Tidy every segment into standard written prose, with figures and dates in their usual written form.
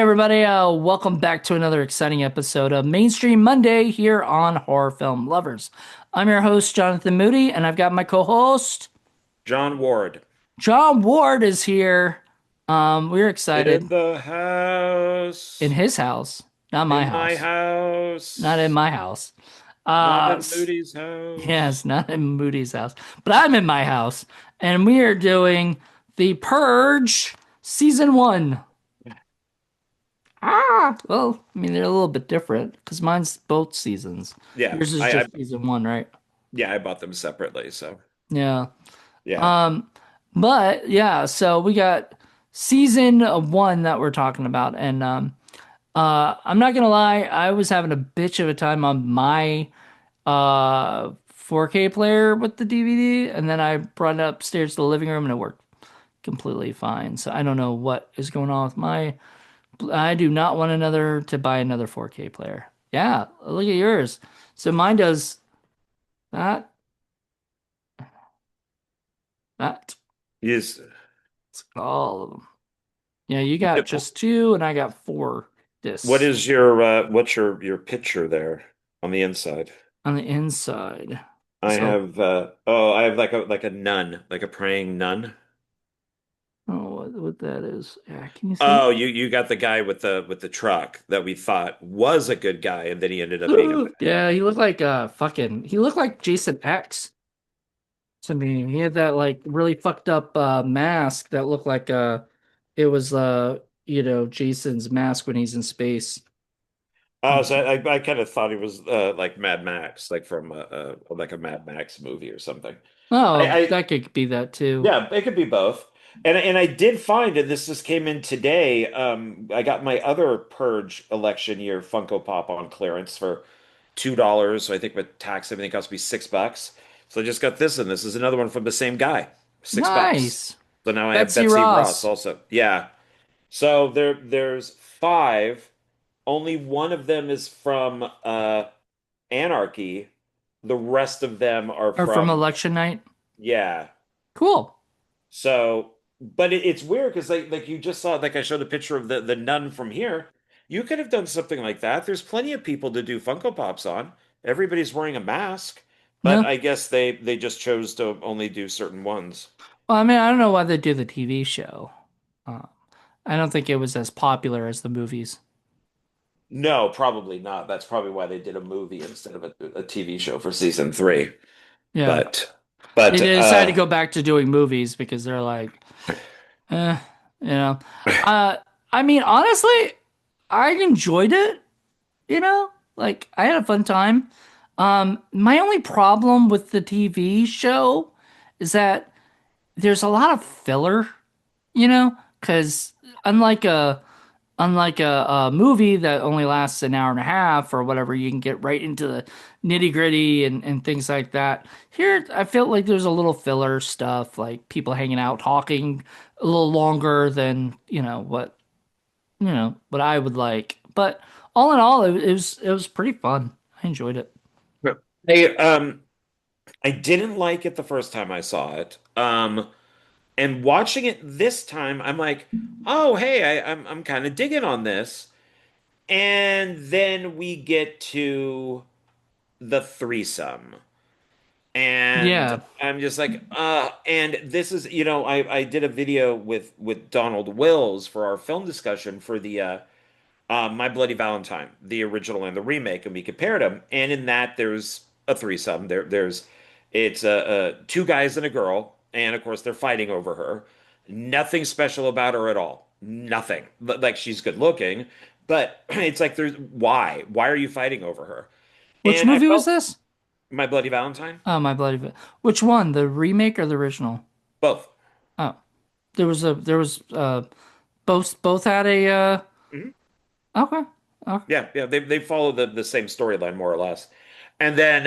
everybody, welcome back to another exciting episode of Mainstream Monday here on Horror Film Lovers. I'm your host, Jonathan Moody, and I've got my co-host, John Ward. John Ward is here. We're excited. In the In house. his house, not my In my house. Not in house. my house. Not Uh, in s- Moody's house. yes, not in Moody's house, but I'm in my house, and we are doing The Purge Season 1. Well, I mean, they're a little bit different because mine's both seasons. Yeah, Yours is just season one, right? I bought them separately, so Yeah. yeah. Um, but yeah, so we got season one that we're talking about, and I'm not gonna lie, I was having a bitch of a time on my 4K player with the DVD, and then I brought it upstairs to the living room, and it worked completely fine. So I don't know what is going on with my. I do not want another to buy another 4K player. Yeah, look at yours. So mine does that, that, Yes. all of them. Yeah, you got just two, and I got four What discs is your picture there on the inside? on the inside. I So, have I have like a nun, like a praying nun. oh, what that is? Yeah, can you see? Oh, you got the guy with the truck that we thought was a good guy, and then he ended up being a Ooh, bad. yeah, he looked like he looked like Jason X to me. He had that like really fucked up mask that looked like it was Jason's mask when he's in space. Oh, so I kind of thought he was like Mad Max, like from like a Mad Max movie or something. Oh, I that could be that too. Yeah, it could be both. And I did find, and this just came in today. I got my other Purge election year Funko Pop on clearance for $2. So I think with tax, everything cost me $6. So I just got this, and this is another one from the same guy, $6. Nice. So now I have Betsy Betsy Ross Ross. also. Yeah. So there's five. Only one of them is from Anarchy. The rest of them are Or from from, election night. yeah. Cool. So, but it's weird because like you just saw, like I showed a picture of the nun from here. You could have done something like that. There's plenty of people to do Funko Pops on. Everybody's wearing a mask, but No. I guess they just chose to only do certain ones. Well, I mean, I don't know why they do the TV show. Uh, I don't think it was as popular as the movies. No, probably not. That's probably why they did a movie instead of a TV show for season three. Yeah. But They but decided to go back to doing movies because they're like, eh, you know. Uh, I mean, honestly, I enjoyed it, you know? Like, I had a fun time. My only problem with the TV show is that there's a lot of filler, because unlike a unlike a movie that only lasts an hour and a half or whatever, you can get right into the nitty gritty and things like that. Here, I felt like there's a little filler stuff, like people hanging out talking a little longer than what I would like. But all in all, it was pretty fun. I enjoyed it. I I didn't like it the first time I saw it. And watching it this time, I'm like, oh, hey, I'm kind of digging on this. And then we get to the threesome. And Yeah. I'm just like, and this is, I did a video with Donald Wills for our film discussion for the My Bloody Valentine, the original and the remake, and we compared them. And in that, there's a threesome. There's it's two guys and a girl, and of course they're fighting over her. Nothing special about her at all. Nothing. Like she's good looking, but it's like there's why are you fighting over her? Which And I movie was felt this? My Bloody Valentine, Oh, My Bloody. Which one? The remake or the original? both. Oh, there was both had a Mhm. okay. Okay. Yeah, they follow the same storyline more or less. And then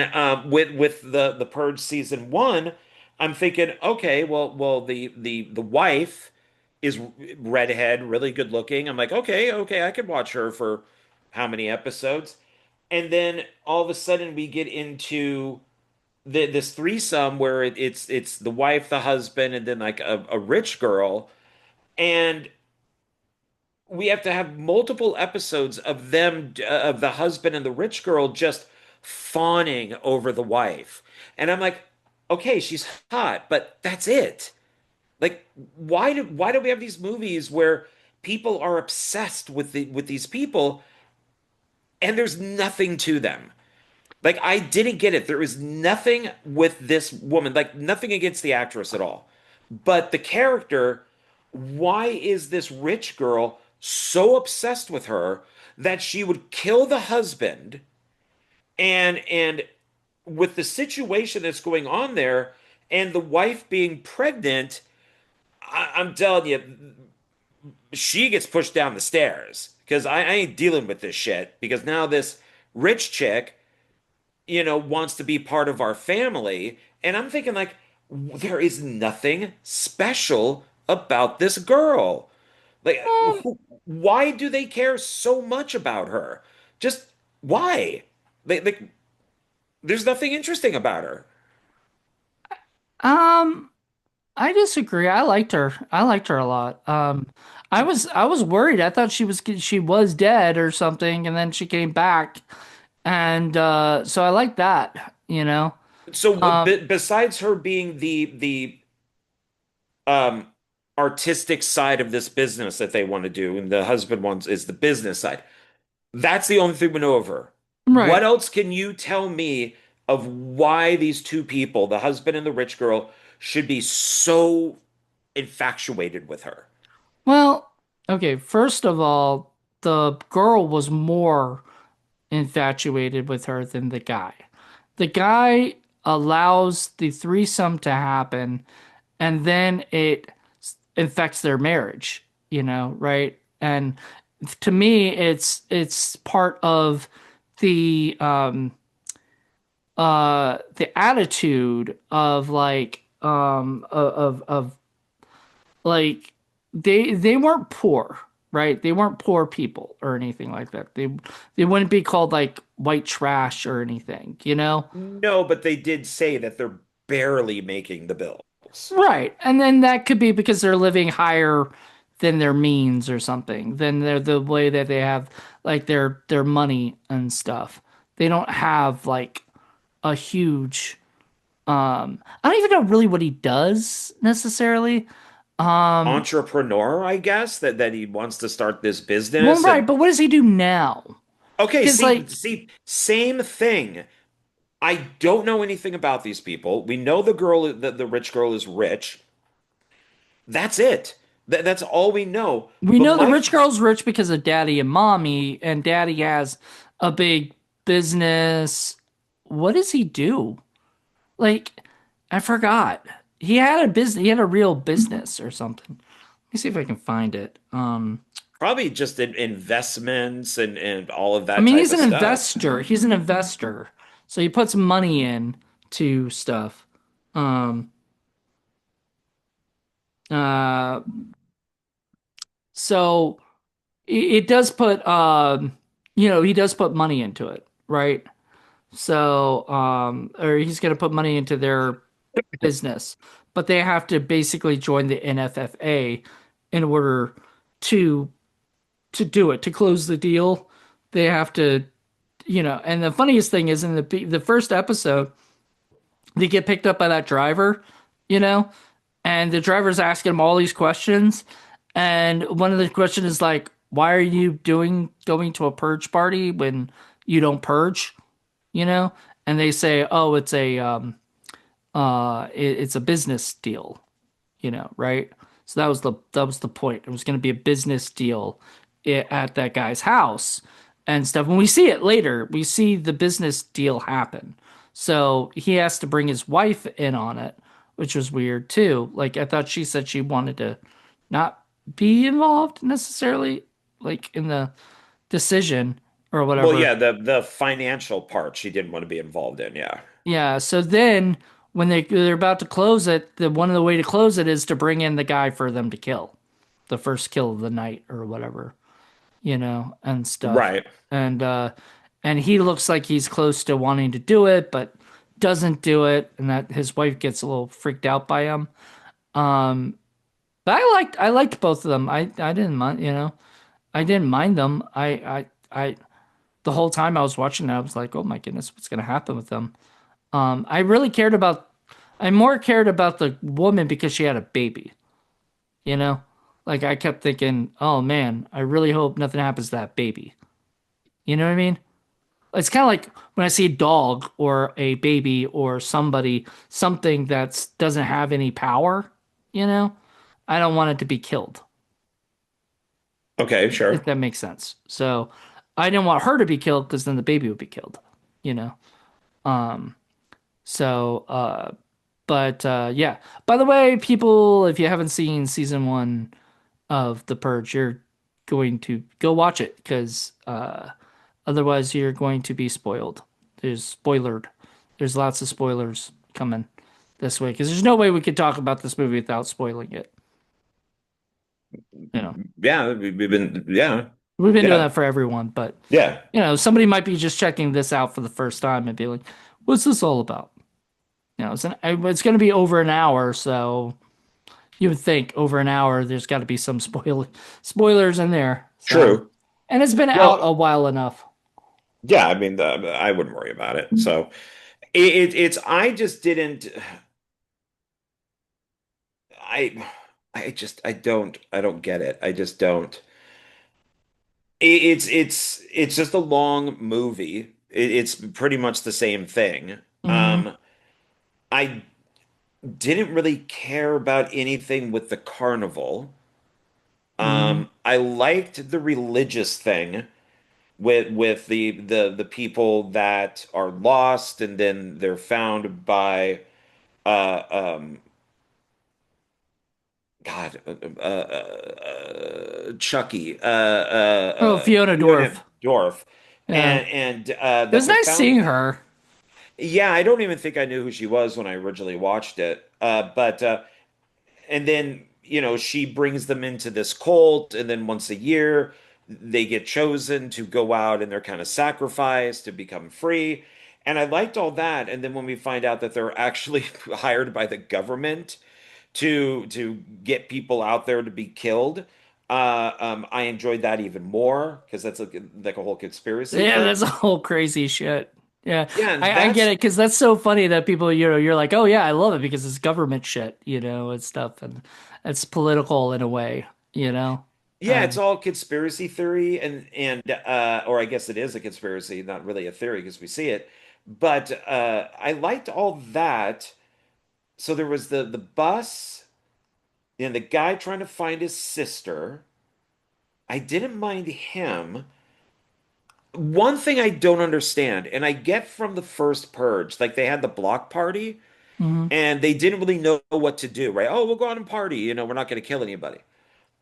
with the Purge season one, I'm thinking, okay, well the wife is redhead, really good looking. I'm like, okay, I could watch her for how many episodes? And then all of a sudden we get into this threesome where it's the wife, the husband, and then like a rich girl. And we have to have multiple episodes of them, of the husband and the rich girl just fawning over the wife. And I'm like, okay, she's hot, but that's it. Like, why do we have these movies where people are obsessed with these people and there's nothing to them? Like, I didn't get it. There is nothing with this woman, like nothing against the actress at all. But the character, why is this rich girl so obsessed with her that she would kill the husband? And with the situation that's going on there and the wife being pregnant, I'm telling you, she gets pushed down the stairs because I ain't dealing with this shit because now this rich chick, wants to be part of our family. And I'm thinking, like, there is nothing special about this girl. Like, Um, why do they care so much about her? Just why? Like, there's nothing interesting about her. um, I disagree. I liked her. I liked her a lot. I was worried. I thought she was dead or something, and then she came back, and so I like that. So, Um, besides her being the um artistic side of this business that they want to do, and the husband wants is the business side. That's the only thing we know of her. What right. else can you tell me of why these two people, the husband and the rich girl, should be so infatuated with her? Well, okay. First of all, the girl was more infatuated with her than the guy. The guy allows the threesome to happen, and then it infects their marriage, right? And to me, it's part of the the attitude of like like they weren't poor, right? They weren't poor people or anything like that. They wouldn't be called like white trash or anything. No, but they did say that they're barely making the bills. Right. And then that could be because they're living higher than their means or something, than the way that they have like their money and stuff. They don't have like a huge I don't even know really what he does necessarily. Um Entrepreneur, I guess, that he wants to start this well, business. right, And but what does he do now? okay, Because like same thing. I don't know anything about these people. We know the rich girl is rich. That's it. That's all we know. we But know the my rich girl's rich because of daddy and mommy, and daddy has a big business. What does he do? Like, I forgot. He had a business. He had a real business or something. Let me see if I can find it. Probably just in investments and all of I that mean, type he's of an stuff. investor. He's an investor, so he puts money in to stuff. Um, uh, so it does put, he does put money into it, right? So, or he's gonna put money into their business, but they have to basically join the NFFA in order to do it, to close the deal. They have to, and the funniest thing is in the first episode, they get picked up by that driver, you know, and the driver's asking him all these questions, and one of the questions is like, "Why are you going to a purge party when you don't purge?" You know, and they say, "Oh, it's a business deal." Right? So that was the point. It was going to be a business deal at that guy's house and stuff. When we see it later, we see the business deal happen. So he has to bring his wife in on it, which was weird too. Like I thought she said she wanted to not be involved necessarily, like in the decision or Well, whatever. yeah, the financial part she didn't want to be involved in. Yeah. Yeah, so then when they're about to close it, the one of the way to close it is to bring in the guy for them to kill, the first kill of the night or whatever, and stuff. Right. And he looks like he's close to wanting to do it, but doesn't do it, and that his wife gets a little freaked out by him. Um, but I liked both of them. I didn't mind. I didn't mind them. The whole time I was watching it, I was like, oh my goodness, what's gonna happen with them? I really cared about, I more cared about the woman because she had a baby, you know? Like I kept thinking, oh man, I really hope nothing happens to that baby. You know what I mean? It's kind of like when I see a dog or a baby or something that doesn't have any power, you know? I don't want it to be killed, Okay, if sure. that makes sense. So I didn't want her to be killed because then the baby would be killed, you know? Um, so, but yeah. By the way, people, if you haven't seen season one of The Purge, you're going to go watch it because otherwise you're going to be spoiled. There's spoilered. There's lots of spoilers coming this way because there's no way we could talk about this movie without spoiling it. You know, Yeah, we've been, yeah, we've been doing yeah, that for everyone, but yeah. somebody might be just checking this out for the first time and be like, "What's this all about?" It's going to be over an hour, so you would think over an hour there's got to be some spoilers in there. So, True. and it's been out a Well, while enough. yeah, I mean, I wouldn't worry about it. So it's, I just didn't, I, I don't get it. I just don't. It's just a long movie. It's pretty much the same thing. Hmm. Um, I didn't really care about anything with the carnival. Hmm. I liked the religious thing with the people that are lost and then they're found by uh God Chucky Oh, Fiona Fiona Dorff. Dorff Yeah, and it that was they're nice found. seeing her. Yeah, I don't even think I knew who she was when I originally watched it. But and then, she brings them into this cult, and then once a year they get chosen to go out and they're kind of sacrificed to become free. And I liked all that. And then when we find out that they're actually hired by the government to get people out there to be killed, I enjoyed that even more because that's like a whole conspiracy Yeah, that's thing. a whole crazy shit. Yeah, Yeah, and I get that's it because that's so funny that people, you're like, oh yeah, I love it because it's government shit, and stuff, and it's political in a way, you know. Yeah, it's And all conspiracy theory and or I guess it is a conspiracy, not really a theory because we see it. But I liked all that. So there was the bus and the guy trying to find his sister. I didn't mind him. One thing I don't understand, and I get from the first Purge, like they had the block party mhm. and they didn't really know what to do, right? Oh, we'll go out and party, we're not going to kill anybody.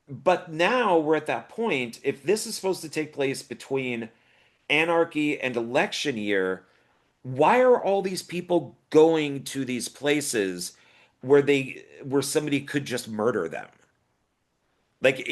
But now we're at that point. If this is supposed to take place between anarchy and election year, why are all these people going to these places where somebody could just murder them? Like,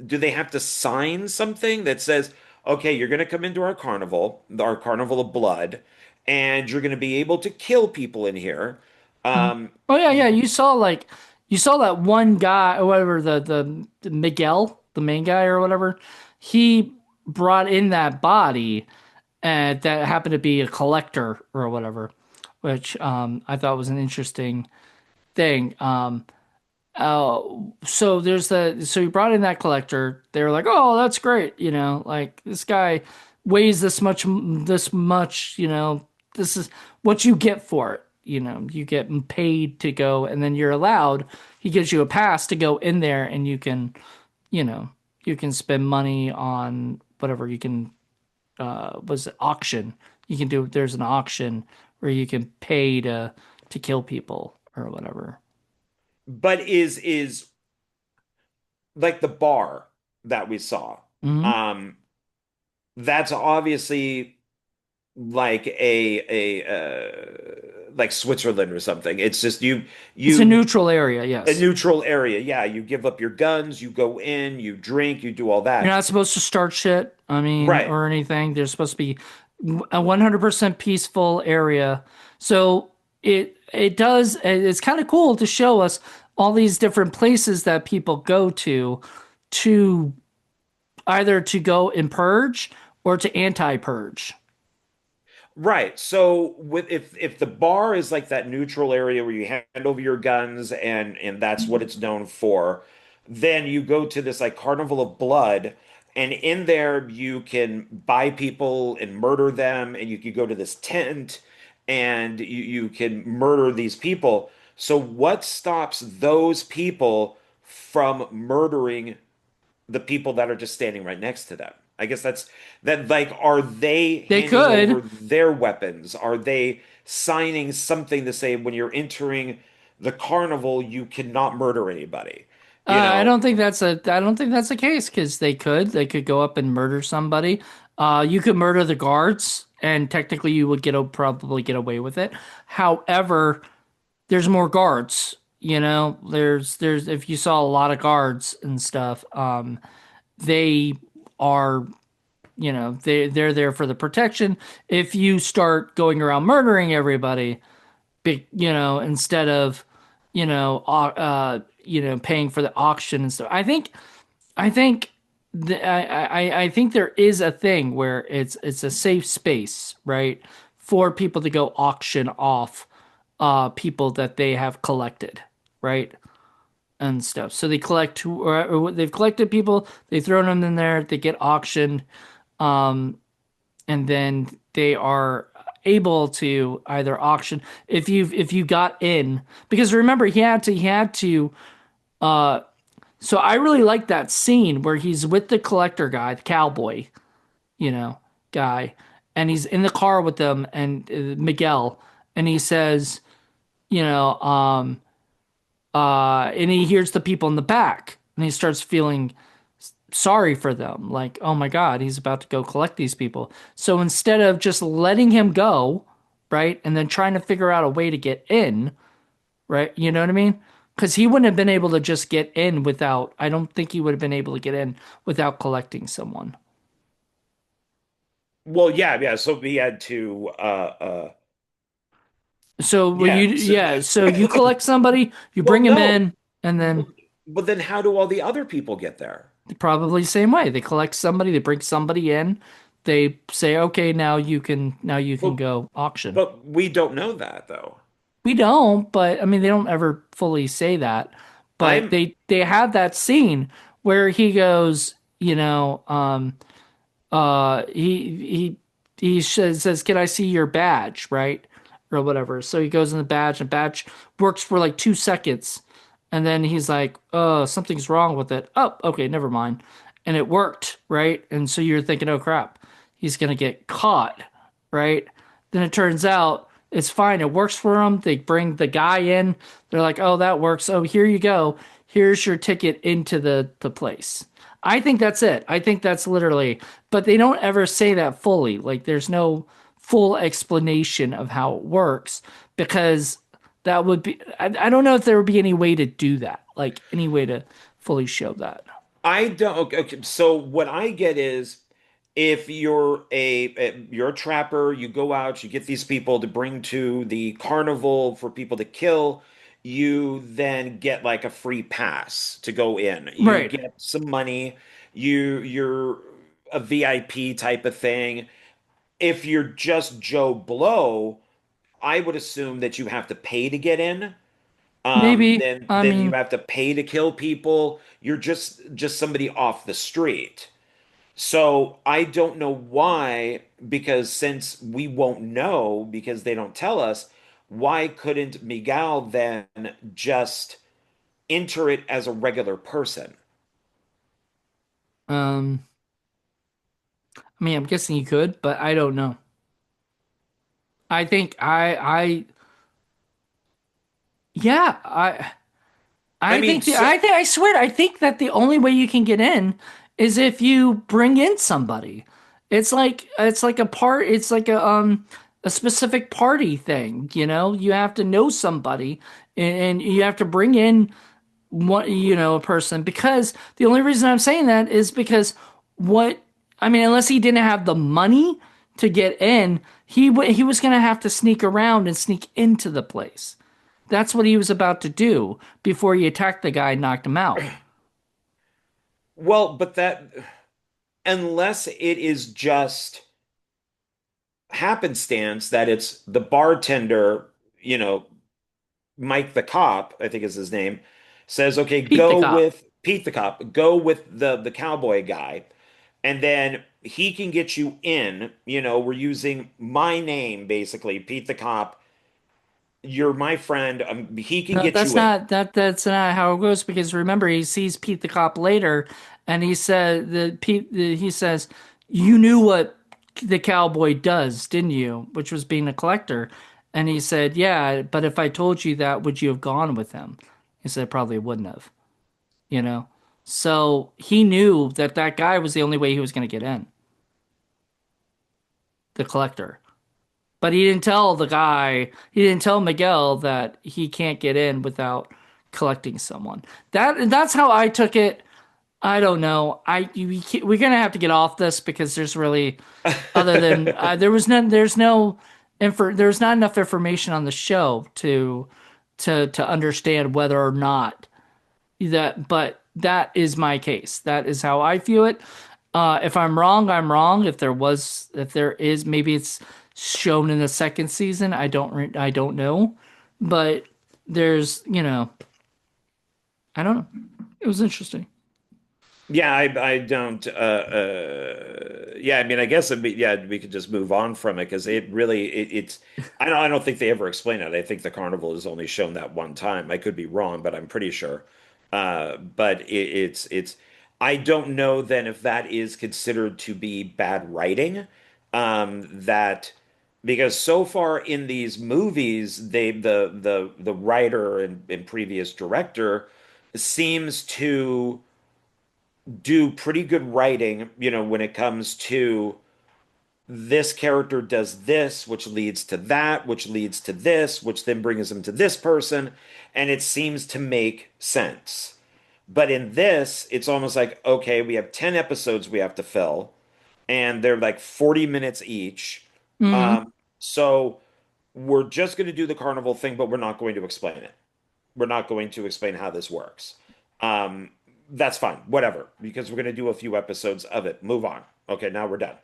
do they have to sign something that says, okay, you're going to come into our carnival of blood, and you're going to be able to kill people in here? Mhm. Um, Oh yeah, yeah. You saw that one guy, or whatever the Miguel, the main guy or whatever. He brought in that body, and that happened to be a collector or whatever, which I thought was an interesting thing. So he brought in that collector. They were like, "Oh, that's great," like this guy weighs this much, this is what you get for it. You get paid to go, and then you're allowed. He gives you a pass to go in there, and you know, you can spend money on whatever you can. Was it auction? You can do. There's an auction where you can pay to kill people or whatever. but is like the bar that we saw. Hmm. Um, that's obviously like like Switzerland or something. It's just It's a you neutral area, a yes. neutral area. Yeah, you give up your guns, you go in, you drink, you do all You're that. not supposed to start shit, I mean, Right. or anything. There's supposed to be a 100% peaceful area. So it's kind of cool to show us all these different places that people go to either to go and purge or to anti-purge. Right. So with if the bar is like that neutral area where you hand over your guns and that's what it's known for, then you go to this like carnival of blood, and in there you can buy people and murder them, and you can go to this tent and you can murder these people. So what stops those people from murdering the people that are just standing right next to them? I guess that's that, like, are they They handing over could. their weapons? Are they signing something to say when you're entering the carnival, you cannot murder anybody? You I know, don't think that's a I don't think that's the case because they could go up and murder somebody. You could murder the guards and technically you would probably get away with it. However, there's more guards. There's if you saw a lot of guards and stuff, they are they're there for the protection. If you start going around murdering everybody, instead of paying for the auction and stuff. I think there is a thing where it's a safe space, right, for people to go auction off people that they have collected, right, and stuff. So they collect or they've collected people, they've thrown them in there, they get auctioned, and then they are able to either auction if you got in, because remember he had to uh so I really like that scene where he's with the collector guy, the cowboy, you know, guy, and he's in the car with them and Miguel, and he says, you know, and he hears the people in the back and he starts feeling sorry for them. Like, oh my God, he's about to go collect these people. So instead of just letting him go, right, and then trying to figure out a way to get in, right, you know what I mean? Because he wouldn't have been able to just get in without, I don't think he would have been able to get in without collecting someone. well, yeah, yeah. So we had to, So, yeah. so you collect somebody, you Well, bring him no, in, and then but then how do all the other people get there? probably the same way. They collect somebody, they bring somebody in, they say, okay, now you can But go auction. but we don't know that though. We don't, but I mean they don't ever fully say that. But I'm they have that scene where he goes, he says, "Can I see your badge?" Right? Or whatever. So he goes in the badge, and badge works for like 2 seconds, and then he's like, "Oh, something's wrong with it." Oh, okay, never mind. And it worked, right? And so you're thinking, "Oh crap, he's gonna get caught," right? Then it turns out it's fine. It works for them. They bring the guy in. They're like, "Oh, that works. Oh, here you go. Here's your ticket into the place." I think that's it. I think that's literally, but they don't ever say that fully. Like there's no full explanation of how it works because that would be, I don't know if there would be any way to do that, like any way to fully show that. I don't. Okay, okay, so what I get is, if you're you're a trapper, you go out, you get these people to bring to the carnival for people to kill, you then get like a free pass to go in. You Right. get some money, you're a VIP type of thing. If you're just Joe Blow, I would assume that you have to pay to get in. Maybe. I Then you mean, have to pay to kill people. You're just somebody off the street. So I don't know why, because since we won't know because they don't tell us, why couldn't Miguel then just enter it as a regular person? um, I'm guessing you could, but I don't know. I think yeah, I I mean, think so, I swear I think that the only way you can get in is if you bring in somebody. It's like a specific party thing, you know? You have to know somebody and you have to bring in a person because the only reason I'm saying that is because what unless he didn't have the money to get in, he was going to have to sneak around and sneak into the place. That's what he was about to do before he attacked the guy and knocked him out. well, but that. unless it is just happenstance that it's the bartender, you know, Mike the cop, I think is his name, says, "Okay, Pete the go cop. with Pete the cop, go with the cowboy guy." And then he can get you in, we're using my name basically, Pete the cop. You're my friend. He can No, get you in. that's not how it goes because remember he sees Pete the cop later and he said he says you knew what the cowboy does, didn't you? Which was being a collector. And he said, "Yeah, but if I told you that, would you have gone with him?" He said, "Probably wouldn't have, you know." So he knew that that guy was the only way he was going to get in, the collector. But he didn't tell the guy, he didn't tell Miguel that he can't get in without collecting someone. That's how I took it. I don't know. We're gonna have to get off this because there's really other than there's not enough information on the show to understand whether or not that, but that is my case. That is how I view it. If I'm wrong, I'm wrong. If there is, maybe it's shown in the second season. I don't know, but there's, I don't know. It was interesting. Yeah, I don't. Yeah, I mean, I guess yeah, we could just move on from it because it really it's. I don't think they ever explain it. I think the carnival is only shown that one time. I could be wrong, but I'm pretty sure. But it's. I don't know then if that is considered to be bad writing. That because so far in these movies, the writer and previous director seems to do pretty good writing, when it comes to this character does this, which leads to that, which leads to this, which then brings him to this person, and it seems to make sense. But in this, it's almost like, okay, we have 10 episodes we have to fill, and they're like 40 minutes each. Hmm. So we're just going to do the carnival thing, but we're not going to explain it. We're not going to explain how this works. Um, that's fine, whatever, because we're going to do a few episodes of it. Move on. Okay, now we're done.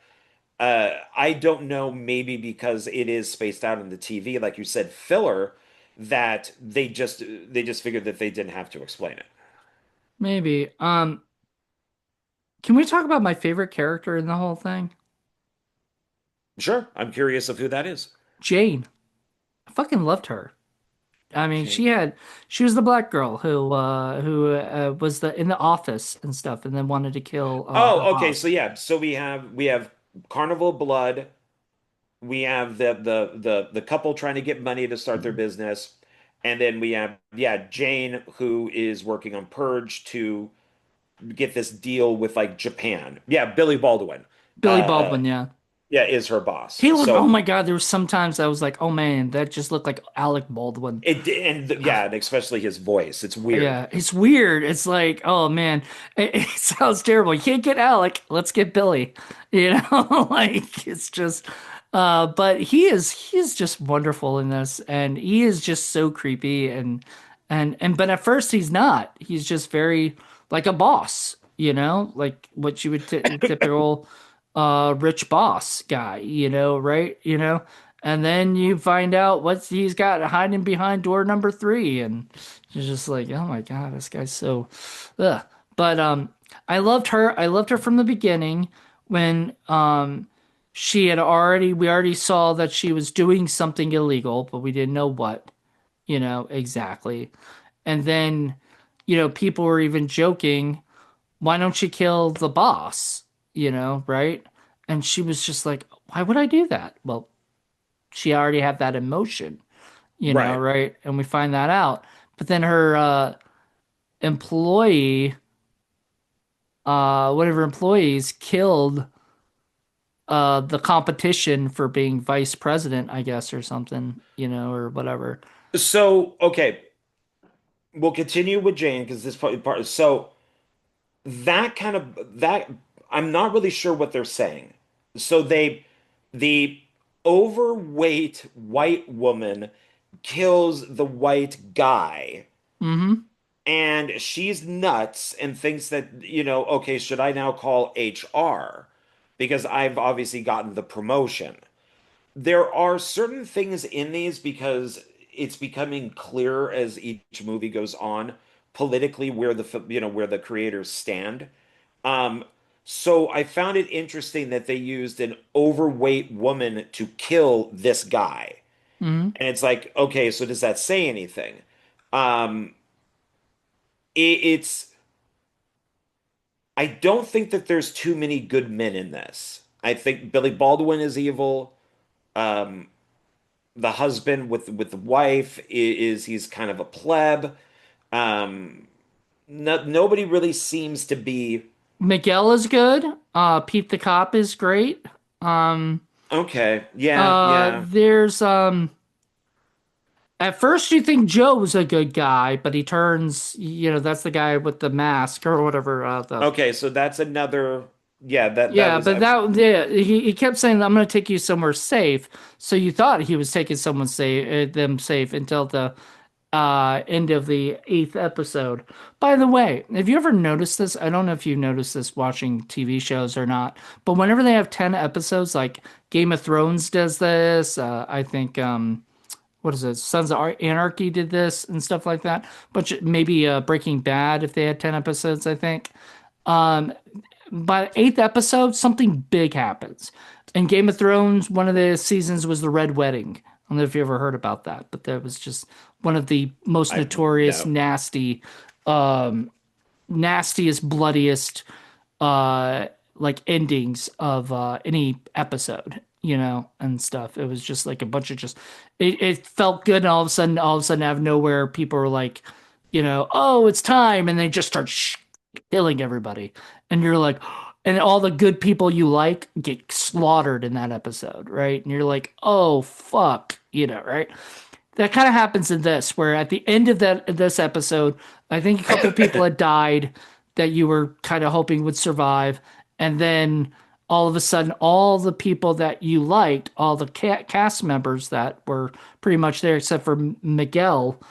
I don't know, maybe because it is spaced out in the TV, like you said, filler, that they just figured that they didn't have to explain it. Maybe. Can we talk about my favorite character in the whole thing? Sure, I'm curious of who that is. Jane. I fucking loved her. I mean, Jane. she was the black girl who was the in the office and stuff, and then wanted to kill the Oh, okay. So boss. yeah, so we have Carnival Blood. We have the couple trying to get money to start their business, and then we have, yeah, Jane, who is working on Purge to get this deal with like Japan. Yeah, Billy Baldwin, Billy Baldwin, yeah. yeah, is her boss. He looked. Oh So my God, there was sometimes I was like, oh man, that just looked like Alec Baldwin. yeah, and especially his voice, it's weird. Yeah, it's weird. It's like, oh man, it sounds terrible. You can't get Alec. Let's get Billy. You know, like it's just. But he is just wonderful in this, and he is just so creepy and but at first he's not. He's just very like a boss. You know, like what you would typical rich boss guy. You know, right? You know. And then you find out what he's got hiding behind door number three, and you're just like, oh my God, this guy's so, ugh. But I loved her. I loved her from the beginning when we already saw that she was doing something illegal, but we didn't know what, exactly. And then, people were even joking, why don't you kill the boss? Right? And she was just like, why would I do that? Well, she already had that emotion, Right. right? And we find that out. But then her employee, one of her employees killed the competition for being vice president, I guess, or something, or whatever. So okay, we'll continue with Jane because this part. So that kind of that I'm not really sure what they're saying. So the overweight white woman kills the white guy, Mm-hmm. and she's nuts and thinks that, okay, should I now call HR? Because I've obviously gotten the promotion. There are certain things in these because it's becoming clearer as each movie goes on politically where where the creators stand. Um, so I found it interesting that they used an overweight woman to kill this guy. Hmm. And it's like, okay, so does that say anything? Um, it's I don't think that there's too many good men in this. I think Billy Baldwin is evil. Um, the husband with the wife is he's kind of a pleb. Um, nobody really seems to be Miguel is good. Pete the cop is great. Um, okay. Yeah, yeah. there's At first you think Joe's a good guy, but he turns, that's the guy with the mask or whatever. The Okay, so that's another. Yeah, that Yeah, was but actually that yeah, he kept saying, "I'm going to take you somewhere safe." So you thought he was taking someone safe, them safe until the end of the eighth episode. By the way, have you ever noticed this? I don't know if you noticed this watching TV shows or not, but whenever they have 10 episodes, like Game of Thrones does this, I think what is it? Sons of Anarchy did this and stuff like that. But maybe Breaking Bad if they had 10 episodes, I think. Um, by the eighth episode, something big happens. In Game of Thrones, one of the seasons was the Red Wedding. I don't know if you ever heard about that, but that was just one of the most I notorious, no. um, nastiest, bloodiest, uh, like endings of any episode, and stuff. It was just like a bunch of it felt good, and all of a sudden, out of nowhere, people were like, oh, it's time, and they just start killing everybody, and you're like, and all the good people you like get slaughtered in that episode, right? And you're like, oh fuck, right? That kind of happens in this, where at the end of this episode, I think a couple people had died that you were kind of hoping would survive, and then all of a sudden, all the people that you liked, all the cast members that were pretty much there, except for Miguel,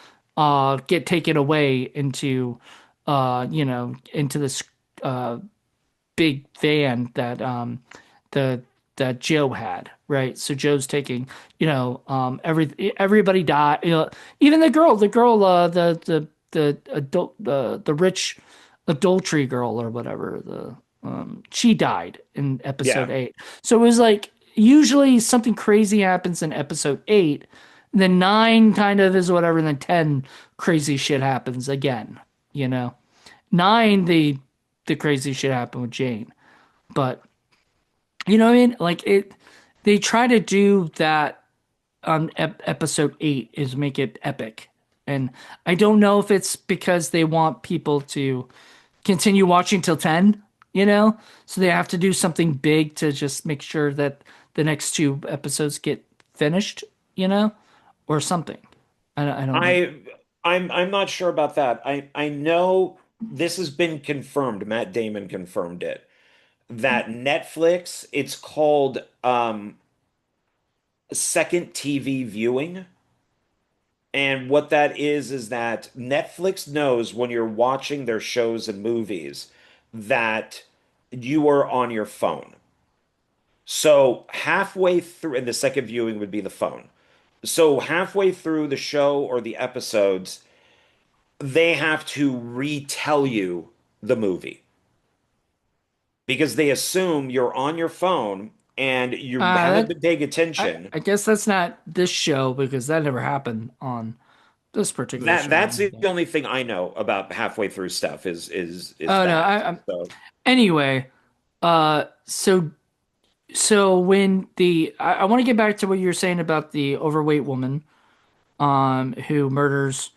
get taken away into this uh, big van that the that Joe had, right? So Joe's taking, everybody died, even the girl, the adult, the rich adultery girl or whatever, she died in episode Yeah. 8. So it was like usually something crazy happens in episode 8, and then 9 kind of is whatever, and then 10 crazy shit happens again, you know. 9 the crazy shit happened with Jane. But you know what I mean? Like they try to do that on episode 8 is make it epic. And I don't know if it's because they want people to continue watching till 10, So they have to do something big to just make sure that the next 2 episodes get finished, or something. I don't know. I I'm not sure about that. I know this has been confirmed. Matt Damon confirmed it. That Netflix, it's called second TV viewing. And what that is that Netflix knows when you're watching their shows and movies that you are on your phone. So halfway through, and the second viewing would be the phone. So halfway through the show or the episodes, they have to retell you the movie because they assume you're on your phone and you haven't That been paying attention. I guess that's not this show because that never happened on this particular show. That's the only thing I know about halfway through stuff is Oh no, that. I'm So anyway. So when I want to get back to what you were saying about the overweight woman, who murders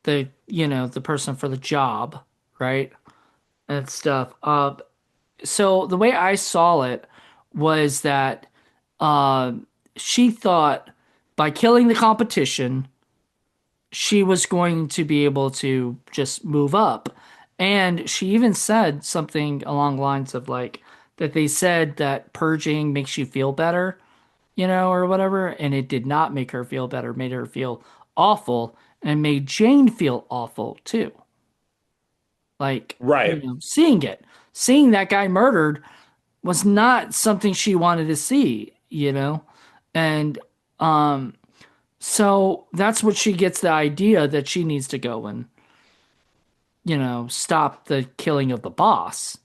the person for the job, right, and stuff. So the way I saw it was that, she thought by killing the competition she was going to be able to just move up. And she even said something along the lines of like that they said that purging makes you feel better, or whatever. And it did not make her feel better, made her feel awful and made Jane feel awful too. Like, Right. seeing it, seeing that guy murdered was not something she wanted to see. And um so that's what she gets the idea that she needs to go and, stop the killing of the boss.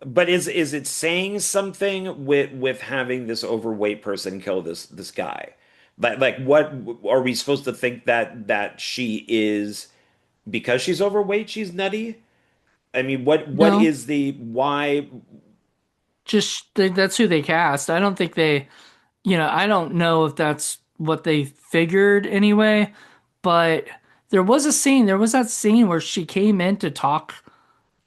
But is it saying something with having this overweight person kill this guy? Like what are we supposed to think that she is because she's overweight, she's nutty? I mean, what No, is the why? just that's who they cast. I don't think I don't know if that's what they figured anyway, but there was that scene where she came in to talk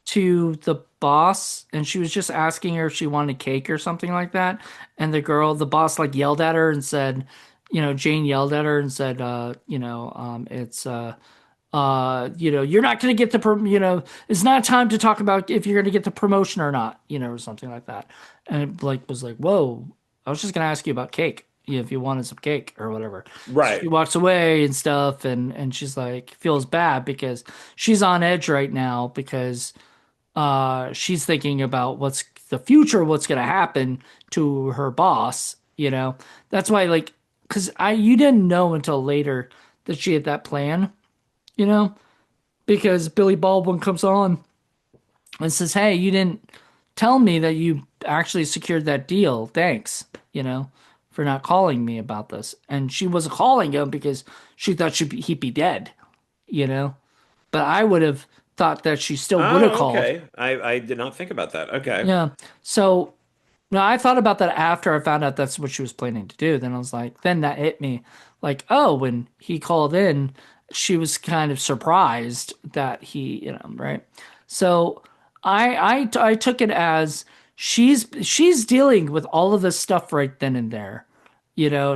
to the boss and she was just asking her if she wanted cake or something like that. And the boss like yelled at her and said, Jane yelled at her and said, it's, you're not going to get it's not time to talk about if you're going to get the promotion or not, or something like that. And it like was like, whoa, I was just going to ask you about cake. If you wanted some cake or whatever. So she Right. walks away and stuff, and she's like feels bad because she's on edge right now because she's thinking about what's the future, what's going to happen to her boss. That's why, like, because you didn't know until later that she had that plan, you know, because Billy Baldwin comes on and says, "Hey, you didn't tell me that you actually secured that deal. Thanks, for not calling me about this." And she wasn't calling him because she thought he'd be dead, you know. But I would have thought that she still would have Oh, called. okay. I did not think about that. Okay. Yeah. So no, I thought about that after I found out that's what she was planning to do. Then I was like, then that hit me. Like, oh, when he called in, she was kind of surprised that right? So I took it as she's dealing with all of this stuff right then and there.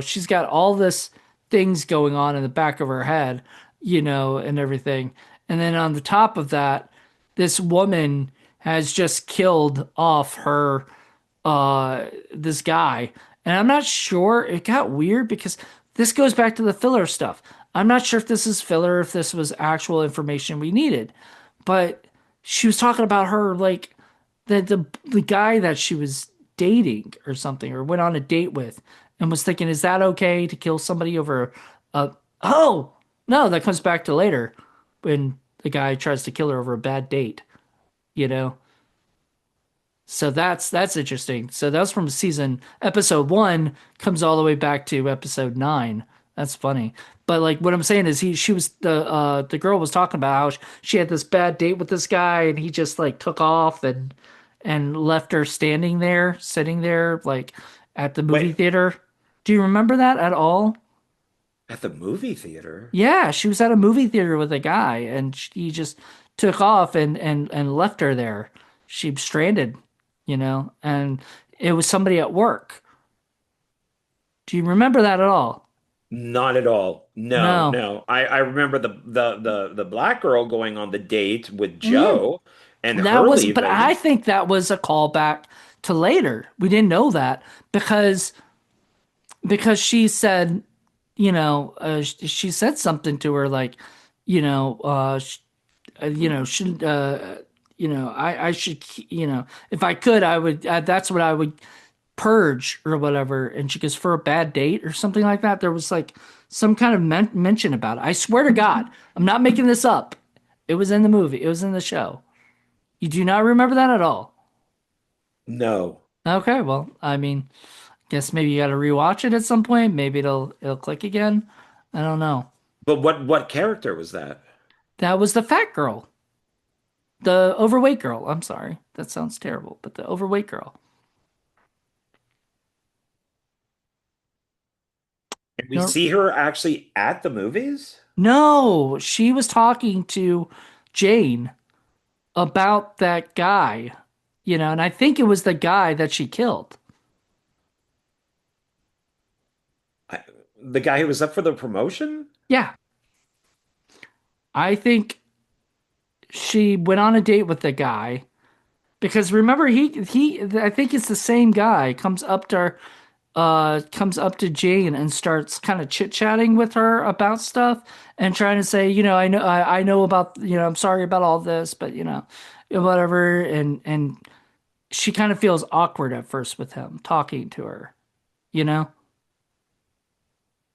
She's got all this things going on in the back of her head, and everything. And then on the top of that, this woman has just killed off her this guy. And I'm not sure, it got weird because this goes back to the filler stuff. I'm not sure if this is filler, if this was actual information we needed. But she was talking about her like the guy that she was dating or something, or went on a date with, and was thinking, is that okay to kill somebody over a oh no, that comes back to later when the guy tries to kill her over a bad date, you know? So that's interesting. So that's from season episode 1 comes all the way back to episode 9. That's funny. But like what I'm saying is she was the girl was talking about how she had this bad date with this guy and he just like took off and left her standing there, sitting there like at the movie Wait, theater. Do you remember that at all? at the movie theater? Yeah, she was at a movie theater with a guy and he just took off and left her there. She stranded, and it was somebody at work. Do you remember that at all? Not at all. No, No. no. I remember the black girl going on the date with Mm, Joe and that her was, but I leaving. think that was a callback to later. We didn't know that because she said, she said something to her like, you know, should I should if I could I would that's what I would purge or whatever. And she goes, for a bad date or something like that. There was like some kind of mention about it. I swear to God, I'm not making this up. It was in the movie. It was in the show. You do not remember that at all? No. Okay, well, I mean, guess maybe you got to rewatch it at some point. Maybe it'll click again. I don't know. But what character was that? That was the fat girl, the overweight girl. I'm sorry, that sounds terrible, but the overweight girl. And we No, see her actually at the movies? no, she was talking to Jane about that guy, and I think it was the guy that she killed. I, the guy who was up for the promotion? Yeah, I think she went on a date with the guy because remember he I think it's the same guy comes up to her comes up to Jane and starts kind of chit-chatting with her about stuff and trying to say, I know about, I'm sorry about all this, but whatever. And she kind of feels awkward at first with him talking to her, you know,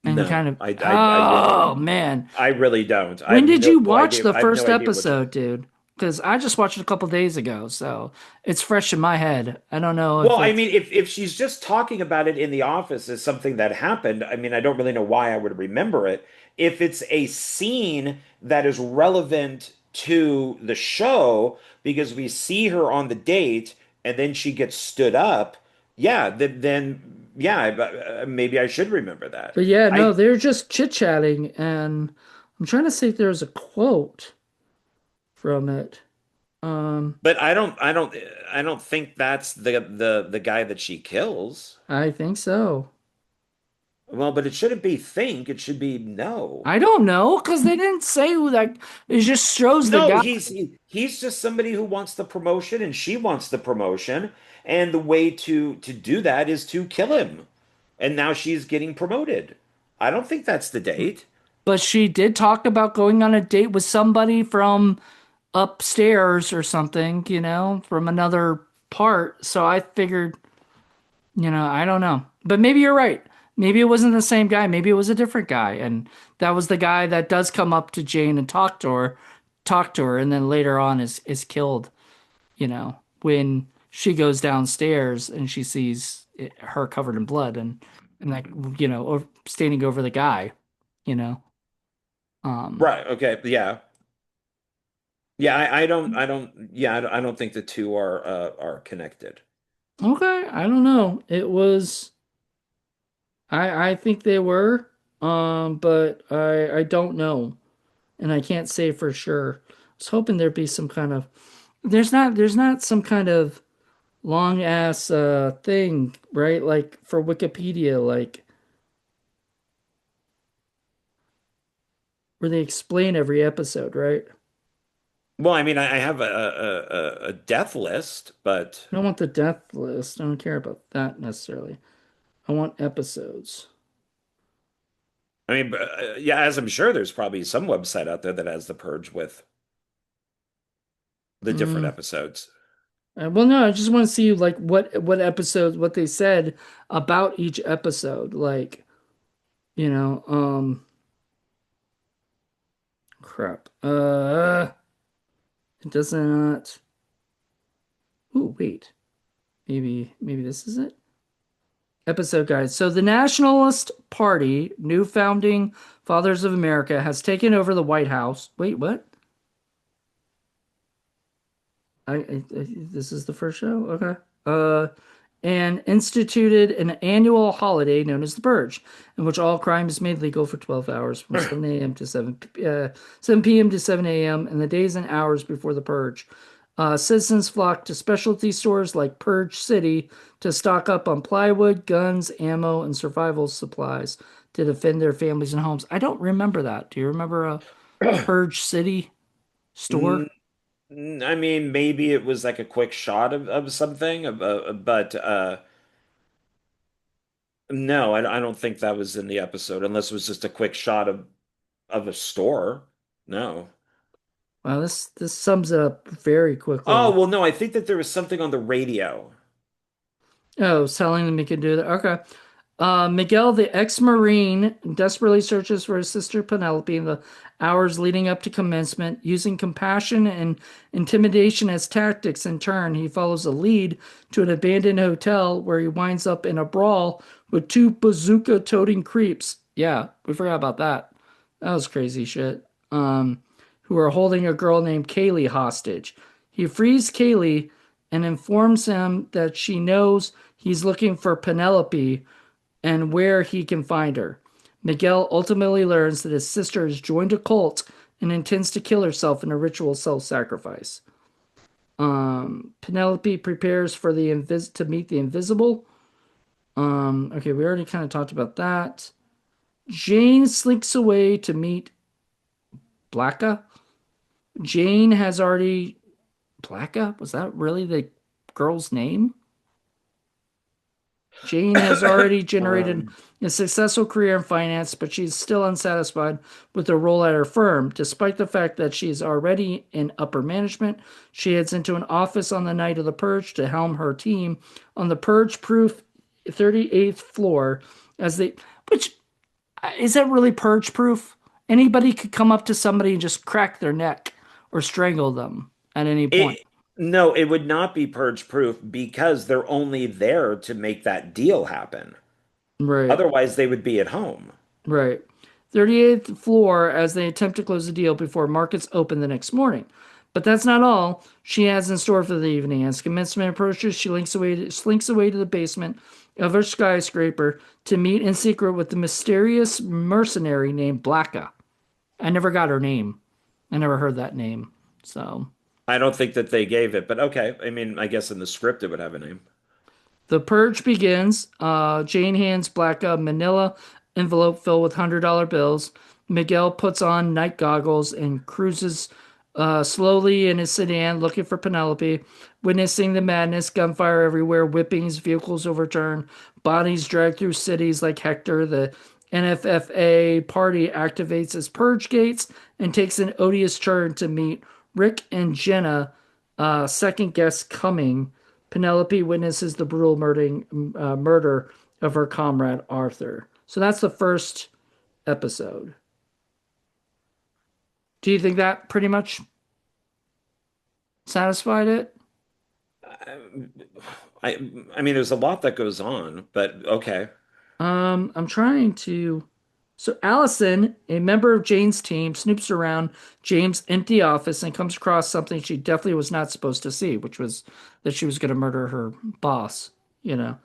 and No, kind of, I really, oh man. I really don't. I When have did you no watch idea. the I have no first idea what you're. episode, dude? Because I just watched it a couple days ago, so it's fresh in my head. I don't know if Well, I it's, mean, if she's just talking about it in the office as something that happened, I mean, I don't really know why I would remember it. If it's a scene that is relevant to the show because we see her on the date and then she gets stood up, yeah, then yeah, maybe I should remember that. but yeah, no, I they're just chit-chatting, and I'm trying to see if there's a quote from it. Um, But I don't think that's the guy that she kills. I think so. Well, but it shouldn't be think, it should be no. I don't know because they didn't say who that. It just shows the No, guy. he's just somebody who wants the promotion and she wants the promotion, and the way to do that is to kill him. And now she's getting promoted. I don't think that's the date. But she did talk about going on a date with somebody from upstairs or something, from another part. So I figured, I don't know. But maybe you're right. Maybe it wasn't the same guy. Maybe it was a different guy. And that was the guy that does come up to Jane and talk to her, and then later on is killed, when she goes downstairs and she sees her covered in blood and like, or standing over the guy, you know. Um, Right. Okay. Yeah. Yeah. I don't think the two are connected. okay, I don't know. It was I think they were, but I don't know, and I can't say for sure. I was hoping there'd be some kind of there's not some kind of long ass thing, right? Like for Wikipedia, like where they explain every episode, right? Well, I mean, I have a death list, but I don't want the death list. I don't care about that necessarily. I want episodes. I mean, yeah, as I'm sure there's probably some website out there that has the Purge with the different Mm. episodes. Well, no, I just want to see like what episodes, what they said about each episode. Like, you know, crap. It does not. Ooh, wait. Maybe this is it. Episode guide. So the Nationalist Party, new founding fathers of America, has taken over the White House. Wait, what? This is the first show. Okay. Uh, and instituted an annual holiday known as the Purge, in which all crime is made legal for 12 hours from 7 a.m. to 7 p.m. to 7 a.m. and the days and hours before the Purge. Citizens flock to specialty stores like Purge City to stock up on plywood, guns, ammo, and survival supplies to defend their families and homes. I don't remember that. Do you remember a Purge City store? Mm, I mean, maybe it was like a quick shot of something, but no, I don't think that was in the episode, unless it was just a quick shot of a store. No. Wow, this sums it up very Oh, quickly. well, no, I think that there was something on the radio. Oh, telling them he can do that. Okay. Miguel, the ex-Marine, desperately searches for his sister Penelope in the hours leading up to commencement. Using compassion and intimidation as tactics, in turn, he follows a lead to an abandoned hotel where he winds up in a brawl with two bazooka-toting creeps. Yeah, we forgot about that. That was crazy shit. Who are holding a girl named Kaylee hostage. He frees Kaylee and informs him that she knows he's looking for Penelope and where he can find her. Miguel ultimately learns that his sister has joined a cult and intends to kill herself in a ritual self-sacrifice. Penelope prepares for to meet the invisible. Okay, we already kind of talked about that. Jane slinks away to meet Blacka. Jane has already Blacka? Was that really the girl's name? Jane has already generated Um, a successful career in finance, but she's still unsatisfied with her role at her firm. Despite the fact that she is already in upper management, she heads into an office on the night of the purge to helm her team on the purge-proof 38th floor as they, which is that really purge-proof? Anybody could come up to somebody and just crack their neck or strangle them at any point. it no, it would not be purge proof because they're only there to make that deal happen. Right. Otherwise, they would be at home. Right. 38th floor as they attempt to close the deal before markets open the next morning. But that's not all she has in store for the evening. As commencement approaches, she slinks away to the basement of her skyscraper to meet in secret with the mysterious mercenary named Blacka. I never got her name. I never heard that name. So I don't think that they gave it, but okay. I mean, I guess in the script it would have a name. the purge begins. Jane hands Black a manila envelope filled with $100 bills. Miguel puts on night goggles and cruises slowly in his sedan looking for Penelope. Witnessing the madness, gunfire everywhere, whippings, vehicles overturned, bodies dragged through cities like Hector. The NFFA party activates its purge gates and takes an odious turn to meet Rick and Jenna, second guest coming. Penelope witnesses the brutal murder of her comrade Arthur. So that's the first episode. Do you think that pretty much satisfied it? I I mean, there's a lot that goes on, but okay. I'm trying to. So Allison, a member of Jane's team, snoops around James' empty office and comes across something she definitely was not supposed to see, which was that she was going to murder her boss. You know.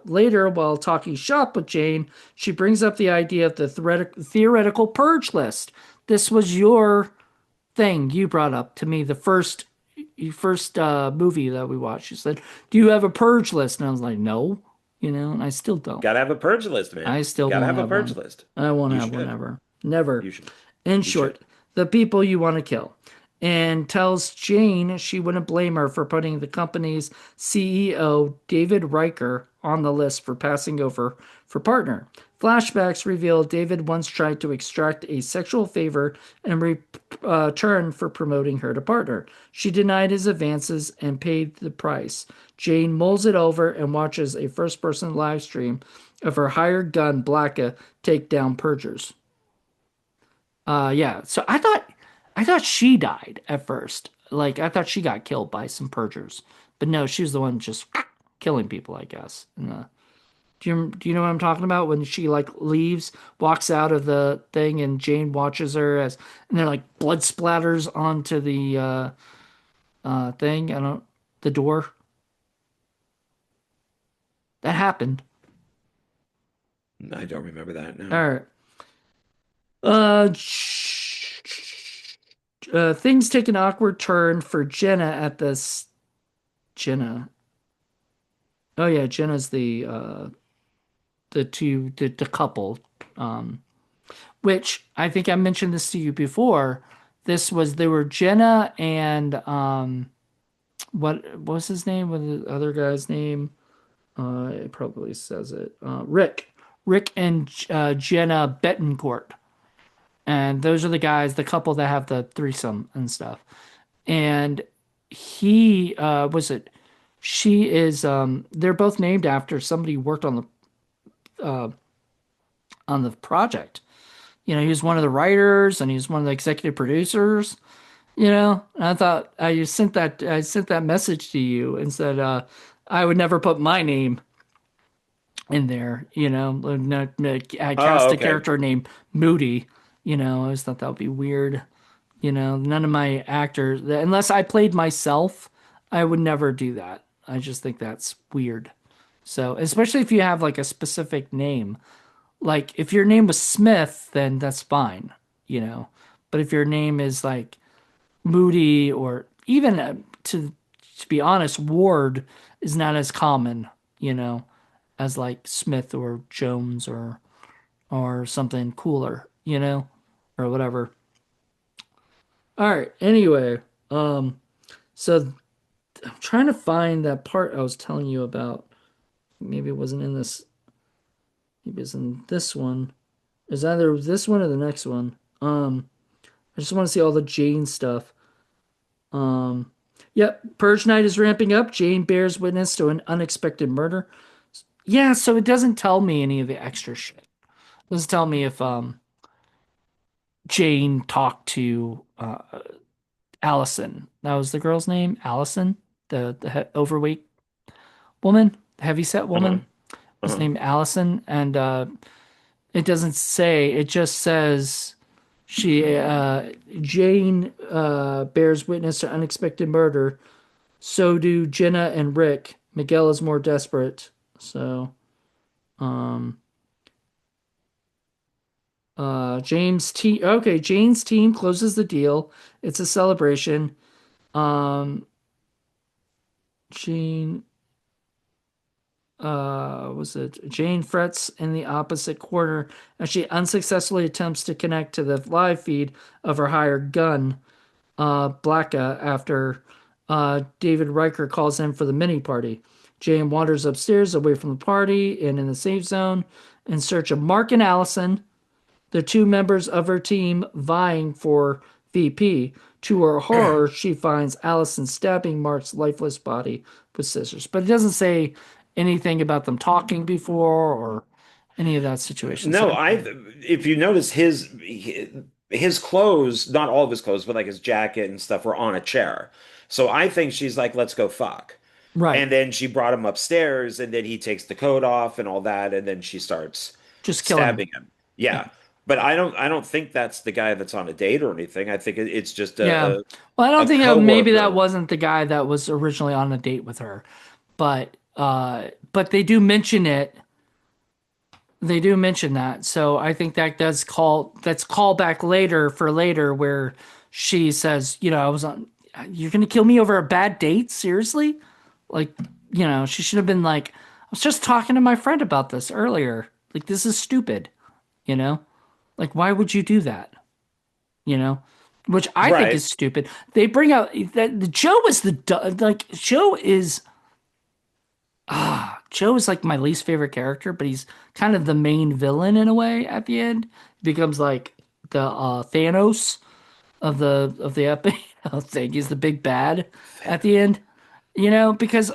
Later, while talking shop with Jane, she brings up the idea of the theoretical purge list. This was your thing you brought up to me the first movie that we watched. She said, "Do you have a purge list?" And I was like, "No," and I still don't. Gotta have a purge list, man. I still Gotta won't have a have purge one. list. I won't You have one should. ever. Never. You should. In You should. short, the people you want to kill. And tells Jane she wouldn't blame her for putting the company's CEO, David Riker, on the list for passing over for partner. Flashbacks reveal David once tried to extract a sexual favor in return for promoting her to partner. She denied his advances and paid the price. Jane mulls it over and watches a first person live stream of her hired gun, Blacka, take down Purgers. Yeah. So I thought she died at first. Like I thought she got killed by some purgers, but no, she was the one just killing people, I guess. Do you know what I'm talking about when she like leaves, walks out of the thing, and Jane watches her as, and then like blood splatters onto the thing. I don't the door that happened. I don't remember that now. All right. Uh, things take an awkward turn for Jenna at this. Jenna. Oh yeah, Jenna's the couple. Um, which I think I mentioned this to you before. They were Jenna and what was his name? What was the other guy's name? It probably says it. Rick and Jenna Betancourt. And those are the guys, the couple that have the threesome and stuff. And he was it she is they're both named after somebody who worked on the project. He was one of the writers and he was one of the executive producers. And I thought I sent that message to you and said I would never put my name in there. I cast Oh, a okay. character named Moody. I always thought that would be weird. None of my actors, unless I played myself, I would never do that. I just think that's weird. So, especially if you have like a specific name, like if your name was Smith, then that's fine, you know. But if your name is like Moody or even to be honest, Ward is not as common, as like Smith or Jones or something cooler, or whatever. All right. Anyway, so I'm trying to find that part I was telling you about. Maybe it wasn't in this. Maybe it's in this one. It's either this one or the next one. I just want to see all the Jane stuff. Um, yep, Purge Night is ramping up. Jane bears witness to an unexpected murder. Yeah, so it doesn't tell me any of the extra shit. It doesn't tell me if Jane talked to Allison. That was the girl's name, Allison, the overweight woman, the heavyset Uh-huh. woman. Was Uh-huh. named Allison, and it doesn't say. It just says she Jane bears witness to unexpected murder. So do Jenna and Rick. Miguel is more desperate. So, um, James team. Okay, Jane's team closes the deal. It's a celebration. Um, Jane. Was it Jane frets in the opposite corner as she unsuccessfully attempts to connect to the live feed of her hired gun, Blacka, after David Riker calls in for the mini party. Jane wanders upstairs away from the party and in the safe zone in search of Mark and Allison, the two members of her team vying for VP. To her horror, she finds Allison stabbing Mark's lifeless body with scissors. But it doesn't say anything about them talking before or any of that situation. So No, if you notice his clothes, not all of his clothes, but like his jacket and stuff were on a chair. So I think she's like, let's go fuck. right, And then she brought him upstairs, and then he takes the coat off and all that, and then she starts just killing him. stabbing him. Yeah. Yeah. But I don't think that's the guy that's on a date or anything. I think it's just Yeah. Well, I don't a think maybe that coworker. wasn't the guy that was originally on a date with her, but they do mention it. They do mention that. So I think that's call back later for later where she says, I was on you're gonna kill me over a bad date? Seriously? Like, she should have been like, I was just talking to my friend about this earlier. Like, this is stupid, you know? Like, why would you do that? You know? Which I think Right. is stupid. They bring out that Joe is like Joe is like my least favorite character, but he's kind of the main villain in a way at the end. He becomes like the Thanos of the epic thing. He's the big bad at the end. Because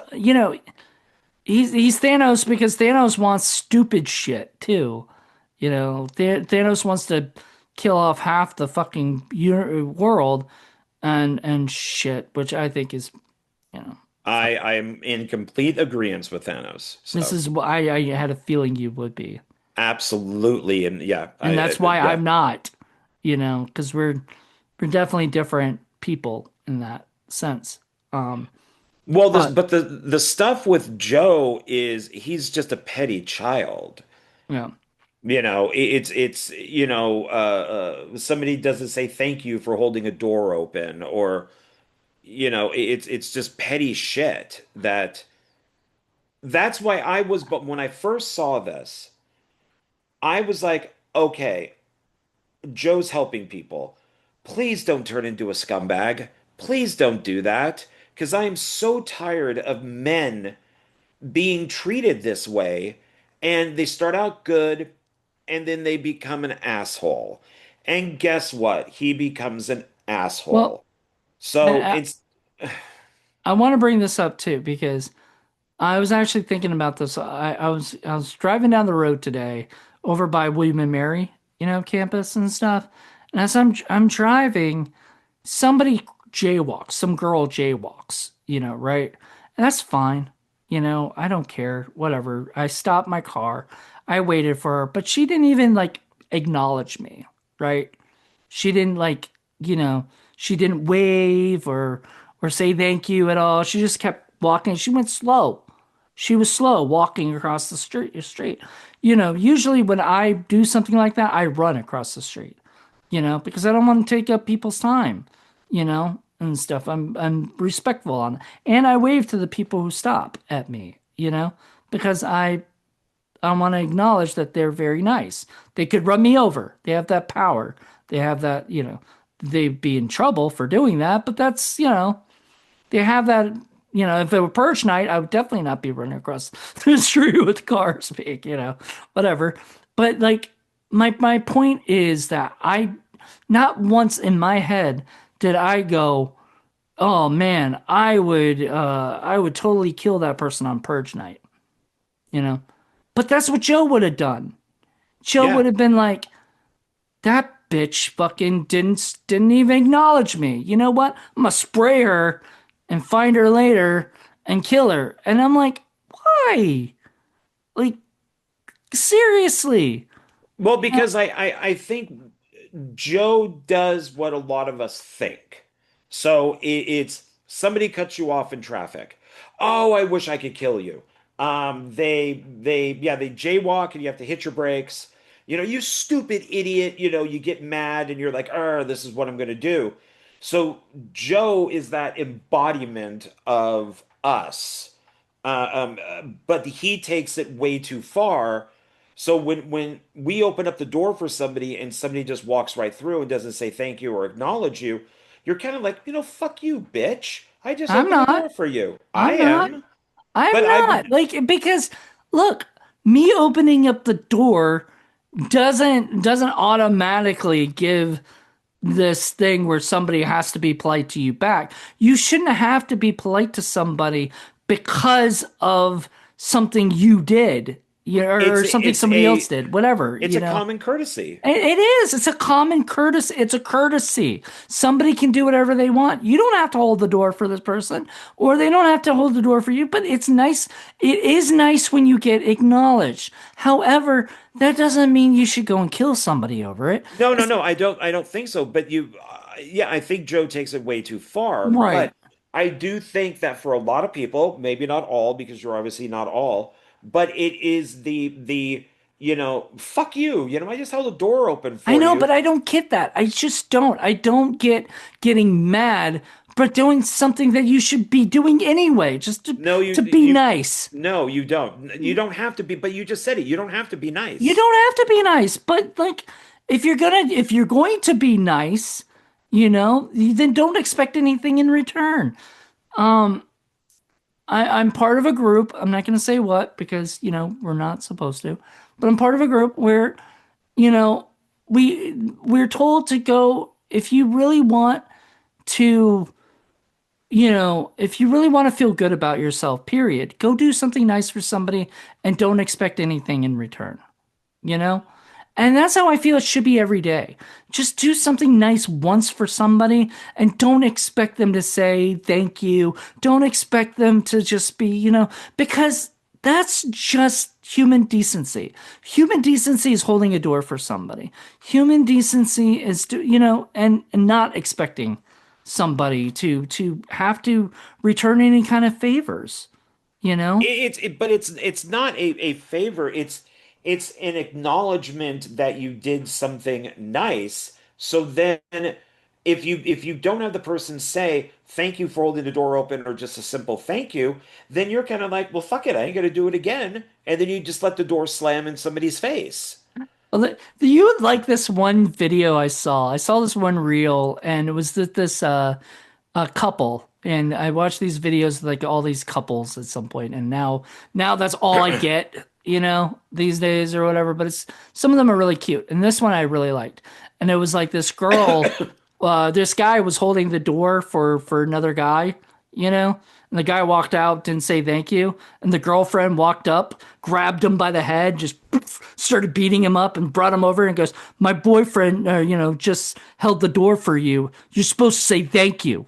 he's Thanos because Thanos wants stupid shit too. Thanos wants to kill off half the fucking world and shit, which I think is, you know, I'm in complete agreement with Thanos. this So is what I had a feeling you would be. absolutely, and yeah, And that's why yeah. I'm not, because we're definitely different people in that sense. Um, Well, this but but the stuff with Joe is he's just a petty child. yeah, It's somebody doesn't say thank you for holding a door open, or it's just petty shit that's why but when I first saw this, I was like, okay, Joe's helping people. Please don't turn into a scumbag. Please don't do that. Because I am so tired of men being treated this way. And they start out good and then they become an asshole. And guess what? He becomes an well, asshole. and So it's I want to bring this up too because I was actually thinking about this. I was driving down the road today over by William and Mary, campus and stuff. And as I'm driving, somebody jaywalks, some girl jaywalks, right? And that's fine. I don't care. Whatever. I stopped my car. I waited for her, but she didn't even like acknowledge me, right? She didn't like, she didn't wave or say thank you at all. She just kept walking. She went slow. She was slow walking across the street. Usually when I do something like that, I run across the street, because I don't want to take up people's time, and stuff. I'm respectful on it. And I wave to the people who stop at me, because I want to acknowledge that they're very nice. They could run me over. They have that power. They have that, they'd be in trouble for doing that, but that's, they have that if it were purge night, I would definitely not be running across the street with cars being, whatever. But like my point is that I not once in my head did I go, oh man, I would totally kill that person on purge night, you know. But that's what Joe would have done. Joe Yeah. would have been like, that bitch fucking didn't even acknowledge me. You know what? I'm gonna spray her and find her later and kill her. And I'm like, why? Like, seriously. Well, because I think Joe does what a lot of us think. So it's somebody cuts you off in traffic. Oh, I wish I could kill you. They jaywalk and you have to hit your brakes. You stupid idiot. You get mad and you're like, this is what I'm gonna do. So Joe is that embodiment of us. But he takes it way too far. So when we open up the door for somebody and somebody just walks right through and doesn't say thank you or acknowledge you, you're kind of like, fuck you, bitch. I just I'm opened the door not. for you. I I'm not. am. I'm But not. Like, because look, me opening up the door doesn't automatically give this thing where somebody has to be polite to you back. You shouldn't have to be polite to somebody because of something you did, or something it's somebody else a did, whatever, it's a common courtesy. It is. It's a common courtesy. It's a courtesy. Somebody can do whatever they want. You don't have to hold the door for this person, or they don't have to hold the door for you, but it's nice. It is nice when you get acknowledged. However, that doesn't mean you should go and kill somebody over it. No, no, no, I don't think so. But yeah, I think Joe takes it way too far. Right. But I do think that for a lot of people, maybe not all, because you're obviously not all, but it is fuck you. I just held the door open I for know, you. but I don't get that. I just don't. I don't get getting mad, but doing something that you should be doing anyway, just to, No, to be nice. no, you don't. You don't have to be, but you just said it. You don't have to be You nice. don't have to be nice, but like if you're going to be nice, then don't expect anything in return. I'm part of a group. I'm not going to say what because, we're not supposed to, but I'm part of a group where, you know, we're told to go if you really want to, if you really want to feel good about yourself, period, go do something nice for somebody and don't expect anything in return. you know? And that's how I feel it should be every day. Just do something nice once for somebody and don't expect them to say thank you. Don't expect them to just be, because that's just human decency. Human decency is holding a door for somebody. Human decency is and not expecting somebody to have to return any kind of favors, you know? But it's not a favor. It's an acknowledgement that you did something nice. So then, if you don't have the person say thank you for holding the door open or just a simple thank you, then you're kind of like, well, fuck it, I ain't gonna do it again. And then you just let the door slam in somebody's face. Well, you would like this one video I saw. I saw this one reel, and it was this a couple, and I watch these videos of, like, all these couples at some point, and now that's all I get, these days or whatever. But it's some of them are really cute, and this one I really liked, and it was like this girl, this guy was holding the door for another guy, and the guy walked out, didn't say thank you, and the girlfriend walked up, grabbed him by the head, just started beating him up, and brought him over and goes, "My boyfriend, just held the door for you. You're supposed to say thank you."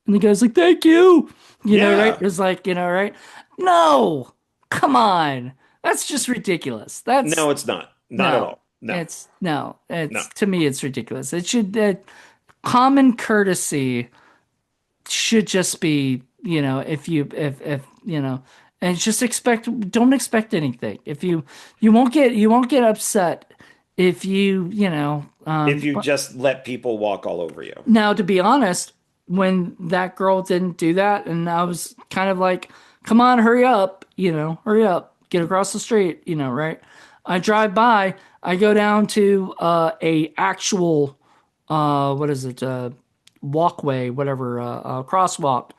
And the guy's like, "Thank you." Right? Yeah. It's like, right? No, come on. That's just ridiculous. That's No, it's not. Not at no, all. No. no, No. to me, it's ridiculous. It should, common courtesy should just be, if, and just don't expect anything. If you won't get upset if If you just let people walk all over you. now, to be honest, when that girl didn't do that, and I was kind of like, come on, hurry up, get across the street, right? I drive by, I go down to a actual, what is it, walkway, whatever, crosswalk.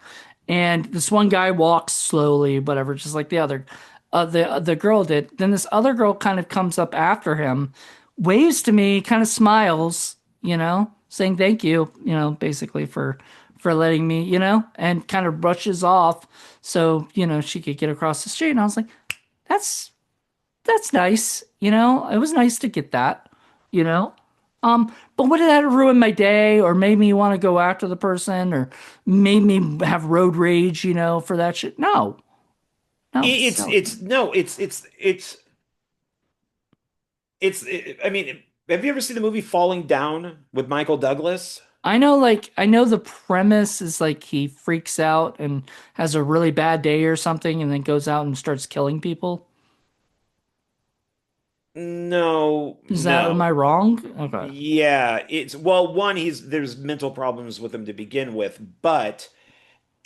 and this one guy walks slowly, whatever, just like the girl did. Then this other girl kind of comes up after him, waves to me, kind of smiles, saying thank you, basically for letting me, and kind of brushes off so, she could get across the street. And I was like, that's that's nice, It was nice to get that, you know. But would that have ruined my day or made me want to go after the person or made me have road rage, for that shit? No. No, it's silly. It's no, I mean, have you ever seen the movie Falling Down with Michael Douglas? I know the premise is like he freaks out and has a really bad day or something and then goes out and starts killing people. No, Is that, am I no. wrong? Okay. Yeah, it's well, one, there's mental problems with him to begin with, but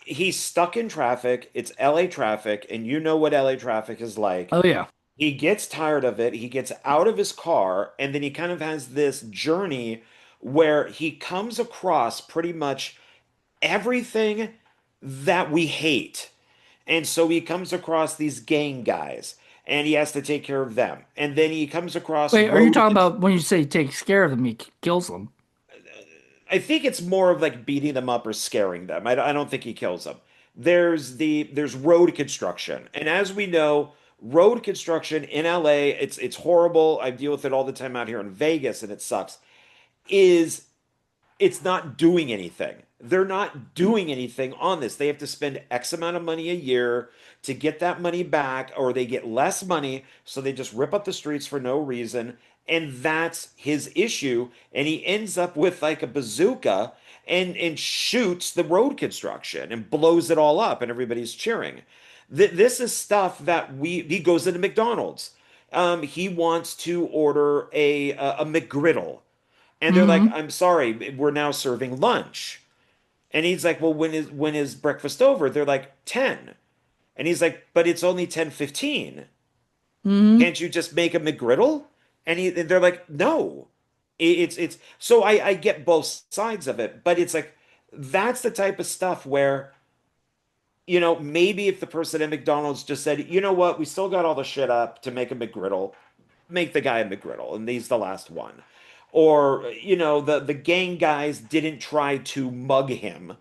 he's stuck in traffic. It's LA traffic, and you know what LA traffic is like. Oh yeah. He gets tired of it. He gets out of his car, and then he kind of has this journey where he comes across pretty much everything that we hate. And so he comes across these gang guys, and he has to take care of them. And then he comes across Wait, are you road. talking about when you say he takes care of them, he kills them? I think it's more of like beating them up or scaring them. I don't think he kills them. There's road construction, and as we know, road construction in LA, it's horrible. I deal with it all the time out here in Vegas, and it sucks. Is it's not doing anything. They're not doing anything on this. They have to spend X amount of money a year to get that money back, or they get less money, so they just rip up the streets for no reason. And that's his issue. And he ends up with like a bazooka and shoots the road construction and blows it all up, and everybody's cheering. This is stuff that he goes into McDonald's. He wants to order a McGriddle. And they're like, Mm-hmm. I'm sorry, we're now serving lunch. And he's like, well, when is breakfast over? They're like 10. And he's like, but it's only 10:15. Mm-hmm. Can't you just make a McGriddle? And they're like, no. It's so I get both sides of it, but it's like that's the type of stuff where, maybe if the person at McDonald's just said, you know what, we still got all the shit up to make a McGriddle, make the guy a McGriddle, and he's the last one. Or, the gang guys didn't try to mug him.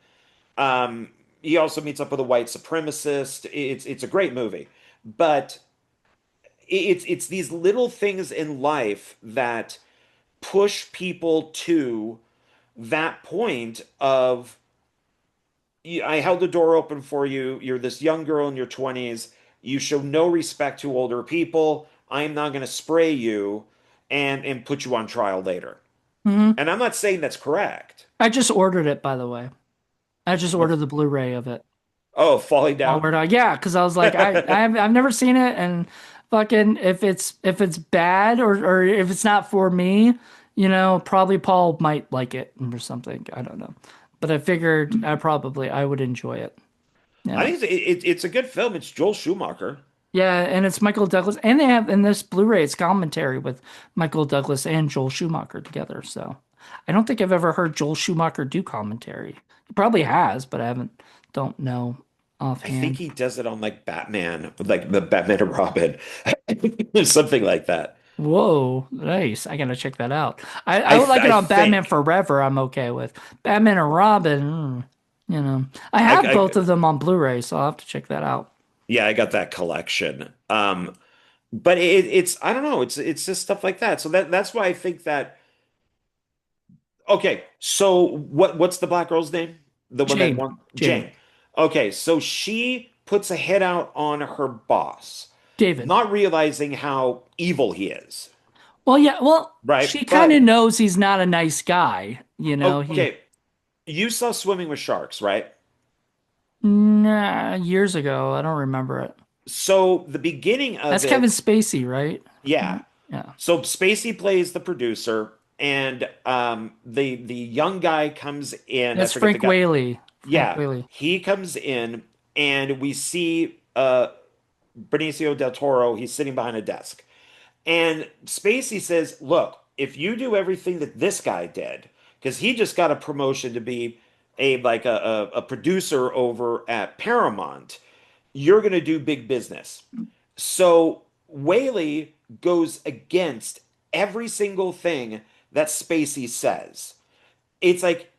He also meets up with a white supremacist. It's a great movie. But it's these little things in life that push people to that point of I held the door open for you. You're this young girl in your 20s. You show no respect to older people. I'm not going to spray you and put you on trial later. Mm-hmm. And I'm not saying that's correct. I just ordered it, by the way. I just ordered the Blu-ray of it. Oh, falling While down? we're done. Yeah, because I was like, I've never seen it, and fucking if it's bad or if it's not for me, probably Paul might like it or something. I don't know, but I figured I would enjoy it. I Yeah, think it's a good film. It's Joel Schumacher. yeah, and it's Michael Douglas, and they have in this Blu-ray, it's commentary with Michael Douglas and Joel Schumacher together. So I don't think I've ever heard Joel Schumacher do commentary. He probably has, but I haven't. Don't know I think offhand. he does it on like Batman, like the Batman and Robin, something like that. Whoa, nice. I gotta check that out. I would like it I on Batman think Forever. I'm okay with Batman and Robin. I have both I of them on Blu-ray, so I'll have to check that out. yeah, I got that collection. But it's I don't know. It's just stuff like that. So that's why I think that. Okay, so what's the black girl's name? The one that Jane, won Jane, Jane. Okay, so she puts a hit out on her boss, David. not realizing how evil he is, Well, yeah. Well, right? she kind of But knows he's not a nice guy. He okay, you saw Swimming with Sharks, right? nah, years ago. I don't remember it. So the beginning of That's Kevin it, Spacey, right? yeah. Yeah. So Spacey plays the producer, and the young guy comes in. I That's forget the Frank guy. Whaley. Frank Yeah, Whaley. he comes in, and we see Benicio del Toro. He's sitting behind a desk, and Spacey says, "Look, if you do everything that this guy did, because he just got a promotion to be a producer over at Paramount, you're going to do big business. So Whaley goes against every single thing that Spacey says. It's like,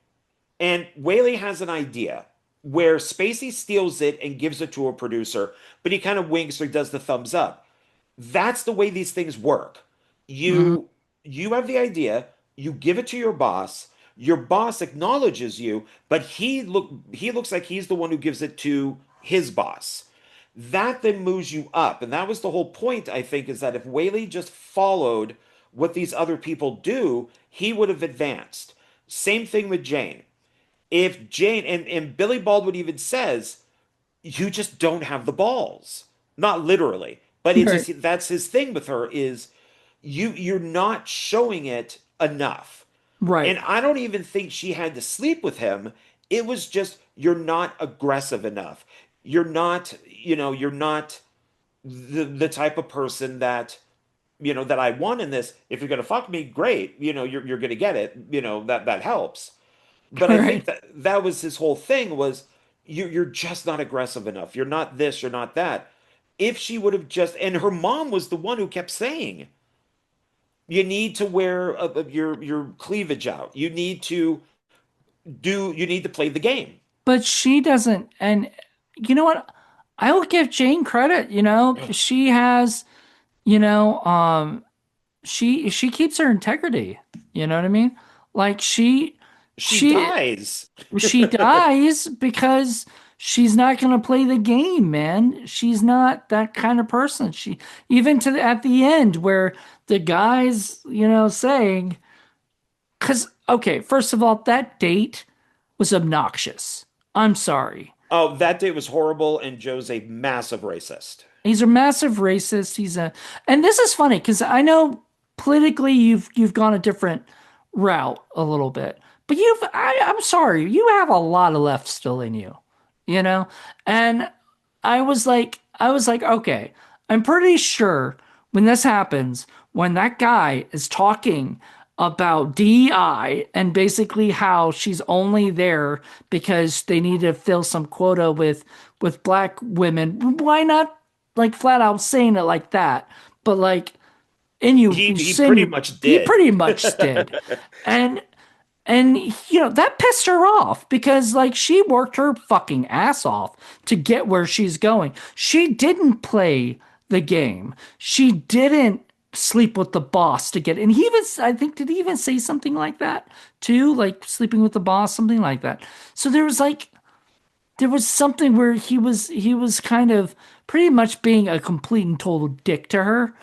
and Whaley has an idea where Spacey steals it and gives it to a producer, but he kind of winks or does the thumbs up. That's the way these things work. Mhm. You have the idea, you give it to your boss acknowledges you, but he looks like he's the one who gives it to his boss. That then moves you up. And that was the whole point, I think, is that if Whaley just followed what these other people do, he would have advanced. Same thing with Jane. If Jane and Billy Baldwin even says, you just don't have the balls. Not literally, but it's Right. just that's his thing with her is you're not showing it enough. And Right. I don't even think she had to sleep with him. It was just you're not aggressive enough. You're not the type of person that that I want in this. If you're gonna fuck me, great. You're gonna get it. That helps. But I think Right. that was his whole thing was you're just not aggressive enough. You're not this, you're not that. If she would have just, and her mom was the one who kept saying, you need to wear your cleavage out. You need to play the game. But she doesn't. And you know what? I will give Jane credit. She has, you know, she keeps her integrity. You know what I mean? Like She she dies. she dies because she's not going to play the game, man. She's not that kind of person. She even at the end where the guys, saying, because okay, first of all, that date was obnoxious. I'm sorry. Oh, that day was horrible, and Joe's a massive racist. He's a massive racist. And this is funny because I know politically you've gone a different route a little bit, but I'm sorry, you have a lot of left still in you, you know? And I was like, okay, I'm pretty sure when this happens, when that guy is talking about DEI and basically how she's only there because they need to fill some quota with black women. Why not like flat out saying it like that? But like He pretty much he did. pretty much did. And and that pissed her off because like she worked her fucking ass off to get where she's going. She didn't play the game. She didn't sleep with the boss to get. And he even I think did he even say something like that too, like sleeping with the boss, something like that. So there was something where he was kind of pretty much being a complete and total dick to her,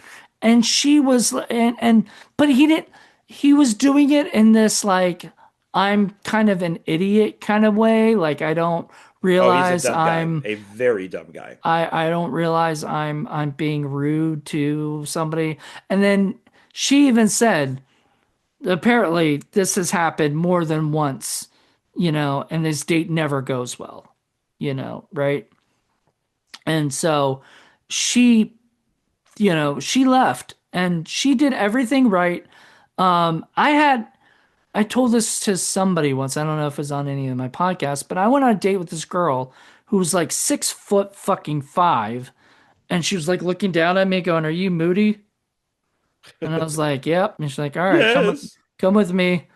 and she was and but he was doing it in this like I'm kind of an idiot kind of way, like I don't Oh, he's a realize dumb guy, I'm a very dumb guy. I don't realize I'm being rude to somebody. And then she even said apparently this has happened more than once, and this date never goes well, right? And so she, she left and she did everything right. I told this to somebody once. I don't know if it was on any of my podcasts, but I went on a date with this girl who was like 6 foot fucking five. And she was like looking down at me going, "Are you Moody?" And I was like, "Yep." And she's like, "All right, Yes. come with me."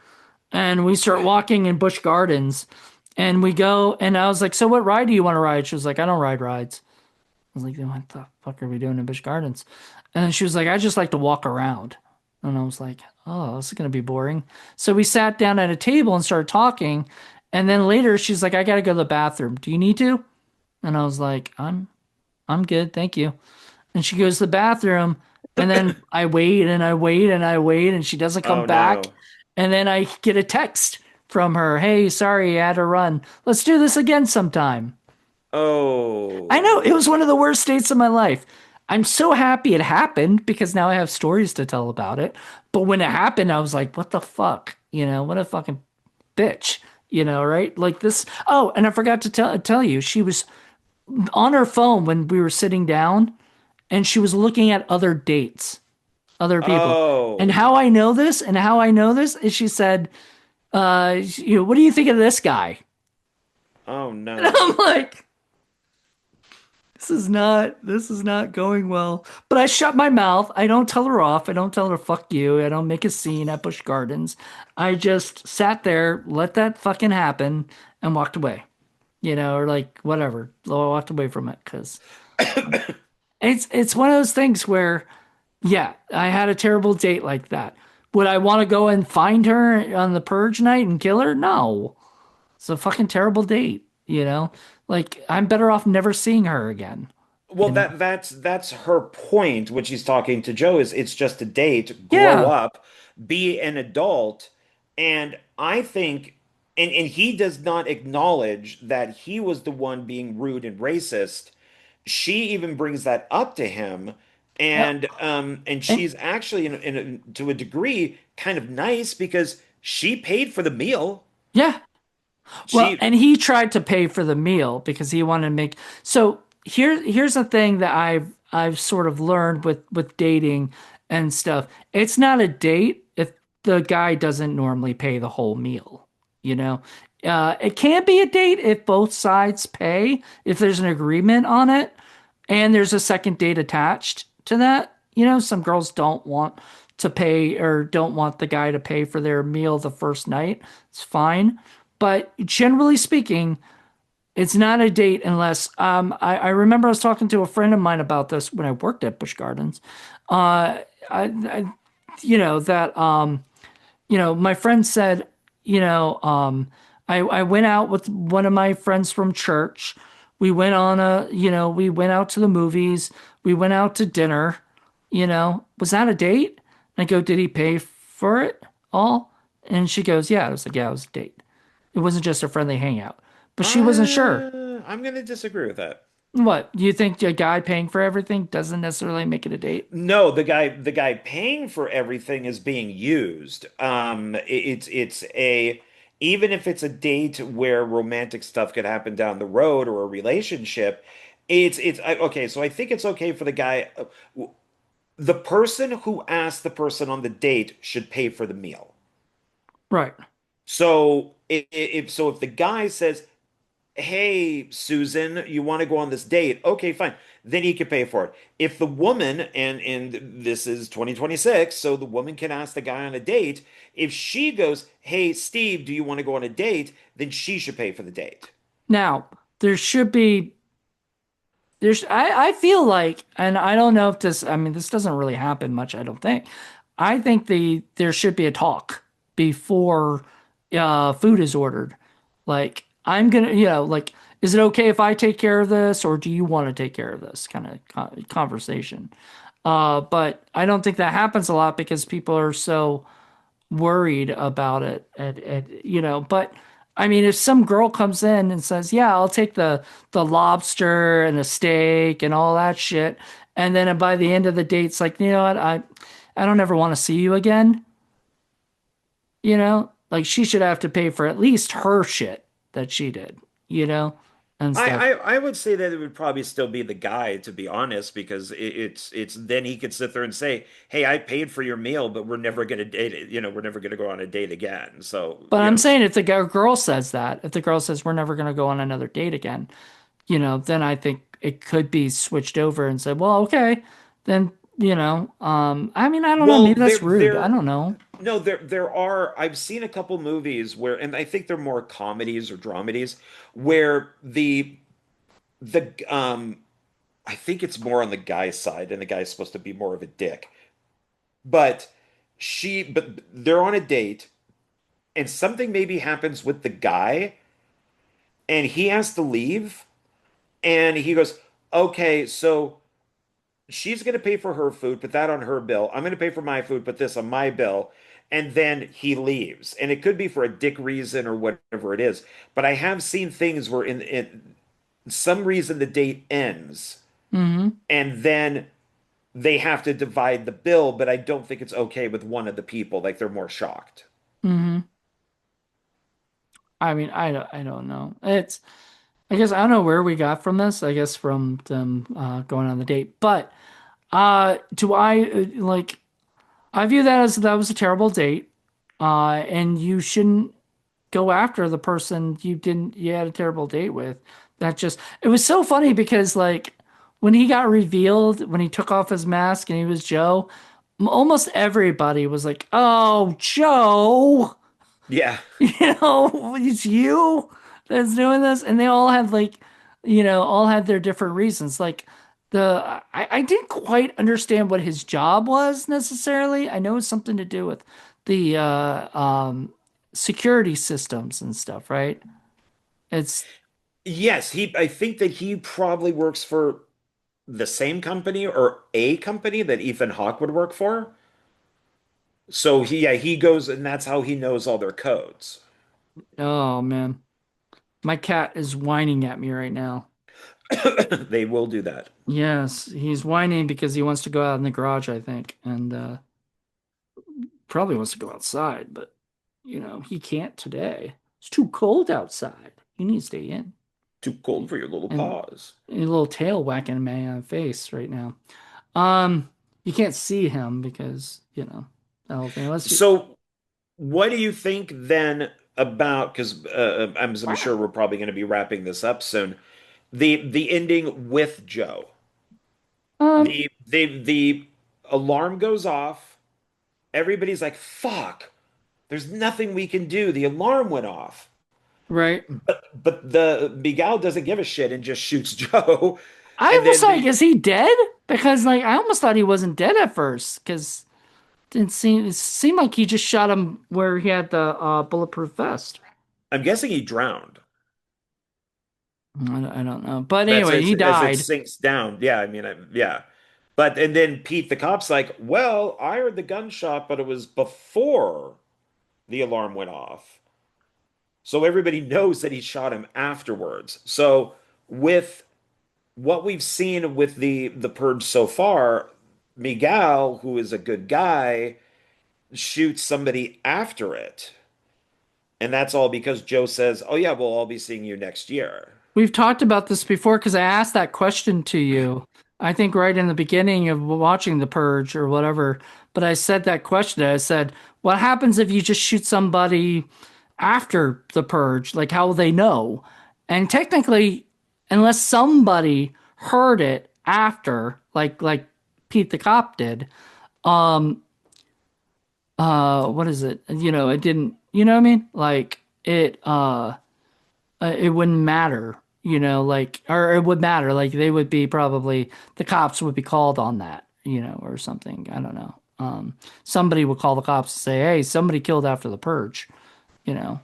And we start walking in Busch Gardens and we go, and I was like, "So what ride do you want to ride?" She was like, "I don't ride rides." I was like, "Then what the fuck are we doing in Busch Gardens?" And then she was like, "I just like to walk around." And I was like, "Oh, this is gonna be boring." So we sat down at a table and started talking. And then later she's like, "I gotta go to the bathroom. Do you need to?" And I was like, I'm good, thank you." And she goes to the bathroom, and then I wait and I wait and I wait, and she doesn't come Oh back. no. And then I get a text from her, "Hey, sorry, I had to run. Let's do this again sometime." I know Oh. it was one of the worst dates of my life. I'm so happy it happened because now I have stories to tell about it. But when it happened, I was like, what the fuck? What a fucking bitch. Right? Like this. Oh, and I forgot to tell you, she was on her phone when we were sitting down and she was looking at other dates, other people. And Oh. how I know this is she said, what do you think of this guy? Oh And I'm no. like, this is not going well. But I shut my mouth. I don't tell her off. I don't tell her fuck you. I don't make a scene at Busch Gardens. I just sat there, let that fucking happen, and walked away. Or like whatever. I walked away from it because it's one of those things where, yeah, I had a terrible date like that. Would I want to go and find her on the purge night and kill her? No. It's a fucking terrible date. Like I'm better off never seeing her again, Well, you know? that's her point when she's talking to Joe is it's just a date, grow Yeah. up, be an adult. And I think and he does not acknowledge that he was the one being rude and racist. She even brings that up to him. Yep. And And she's actually to a degree kind of nice because she paid for the meal. yeah. Well, She and he tried to pay for the meal because he wanted to make. So here's the thing that I've sort of learned with dating and stuff. It's not a date if the guy doesn't normally pay the whole meal, you know? It can be a date if both sides pay, if there's an agreement on it, and there's a second date attached to that. Some girls don't want to pay or don't want the guy to pay for their meal the first night. It's fine. But generally speaking, it's not a date unless I remember I was talking to a friend of mine about this when I worked at Busch Gardens. I that my friend said, I went out with one of my friends from church. We went out to the movies. We went out to dinner. Was that a date? And I go, did he pay for it all? And she goes, yeah. I was like, yeah, it was a date. It wasn't just a friendly hangout. But she wasn't sure. I'm going to disagree with that. What? Do you think a guy paying for everything doesn't necessarily make it a date? No, the guy paying for everything is being used. It's a even if it's a date where romantic stuff could happen down the road or a relationship, okay. So I think it's okay for the guy, the person who asked the person on the date should pay for the meal. Right. So if the guy says, hey, Susan, you want to go on this date? Okay, fine. Then he can pay for it. If the woman, and this is 2026, so the woman can ask the guy on a date. If she goes, hey, Steve, do you want to go on a date? Then she should pay for the date. Now, there should be I feel like, and I don't know if this doesn't really happen much, I don't think. I think there should be a talk before food is ordered. Like, I'm gonna, like, is it okay if I take care of this, or do you want to take care of this kind of conversation? But I don't think that happens a lot because people are so worried about it but I mean if some girl comes in and says, "Yeah, I'll take the lobster and the steak and all that shit." And then by the end of the date it's like, "You know what? I don't ever want to see you again." Like she should have to pay for at least her shit that she did, and I, stuff. I I would say that it would probably still be the guy, to be honest, because it's then he could sit there and say, "Hey, I paid for your meal, but we're never gonna date it. We're never gonna go on a date again." So, But I'm saying if the girl says that, if the girl says we're never going to go on another date again, then I think it could be switched over and said, well, okay, then, I mean, I don't know. well, Maybe that's rude. I don't know. no, there are. I've seen a couple movies where, and I think they're more comedies or dramedies, where the I think it's more on the guy's side, and the guy's supposed to be more of a dick, but but they're on a date, and something maybe happens with the guy, and he has to leave, and he goes, okay, so she's going to pay for her food, put that on her bill. I'm going to pay for my food, put this on my bill. And then he leaves. And it could be for a dick reason or whatever it is. But I have seen things where in some reason the date ends Hmm. and then they have to divide the bill, but I don't think it's okay with one of the people. Like they're more shocked. Hmm. I mean, I don't know. I guess I don't know where we got from this. I guess from them going on the date. But do I I view that as that was a terrible date. And you shouldn't go after the person you had a terrible date with. That just it was so funny because like when he got revealed, when he took off his mask and he was Joe, almost everybody was like, "Oh, Joe." Yeah. You know, it's you that's doing this. And they all had like, all had their different reasons. Like I didn't quite understand what his job was necessarily. I know it's something to do with the security systems and stuff, right? It's Yes, I think that he probably works for the same company or a company that Ethan Hawke would work for. So he goes and that's how he knows all their codes. oh man. My cat is whining at me right now. They will do that. Yes, he's whining because he wants to go out in the garage, I think, and probably wants to go outside, but he can't today. It's too cold outside. He needs to stay in. Too cold for your little And paws. a little tail whacking me on the face right now. Um, you can't see him because, the whole thing. Unless you So what do you think then about, because I'm sure we're probably going to be wrapping this up soon, the ending with Joe. um, The alarm goes off. Everybody's like, "Fuck, there's nothing we can do. The alarm went off." right. But the Miguel doesn't give a shit and just shoots Joe. I And almost then like, the is he dead? Because like I almost thought he wasn't dead at first, because it seemed like he just shot him where he had the bulletproof vest. I'm guessing he drowned. I don't know. But That's anyway, he as it died. sinks down. Yeah, I mean, yeah. But and then Pete the cop's like, "Well, I heard the gunshot, but it was before the alarm went off." So everybody knows that he shot him afterwards. So with what we've seen with the Purge so far, Miguel, who is a good guy, shoots somebody after it. And that's all because Joe says, "Oh yeah, well, I'll be seeing you next year." We've talked about this before because I asked that question to you. I think right in the beginning of watching The Purge or whatever. But I said that question. I said, what happens if you just shoot somebody after The Purge? Like, how will they know? And technically, unless somebody heard it after, like Pete the cop did, what is it? It didn't, you know what I mean? Like it wouldn't matter, like, or it would matter. Like they would be probably the cops would be called on that, or something. I don't know. Somebody would call the cops and say, "Hey, somebody killed after the purge," you know.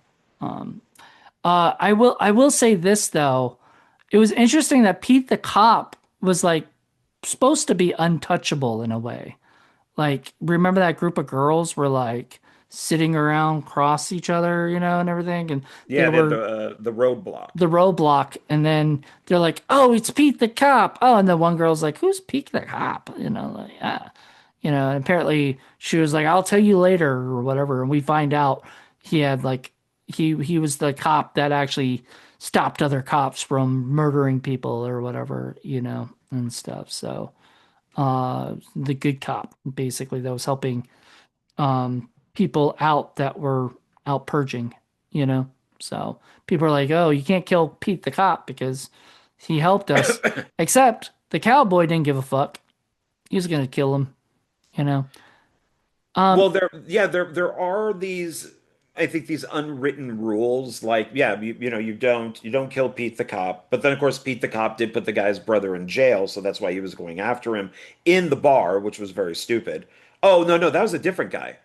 I will say this though. It was interesting that Pete the cop was like supposed to be untouchable in a way. Like, remember that group of girls were like sitting around cross each other, and everything, and they Yeah, were the roadblock. the roadblock, and then they're like, "Oh, it's Pete the cop." Oh, and the one girl's like, "Who's Pete the cop?" Like, yeah, and apparently she was like, "I'll tell you later" or whatever, and we find out he had like he was the cop that actually stopped other cops from murdering people or whatever, and stuff. So, the good cop basically that was helping people out that were out purging, you know? So people are like, oh, you can't kill Pete the cop because he helped us. Except the cowboy didn't give a fuck. He was gonna kill him, you know? Um, Well, there are these, I think these unwritten rules, like, yeah, you don't kill Pete the cop, but then of course Pete the cop did put the guy's brother in jail, so that's why he was going after him in the bar, which was very stupid. Oh no, no, that was a different guy.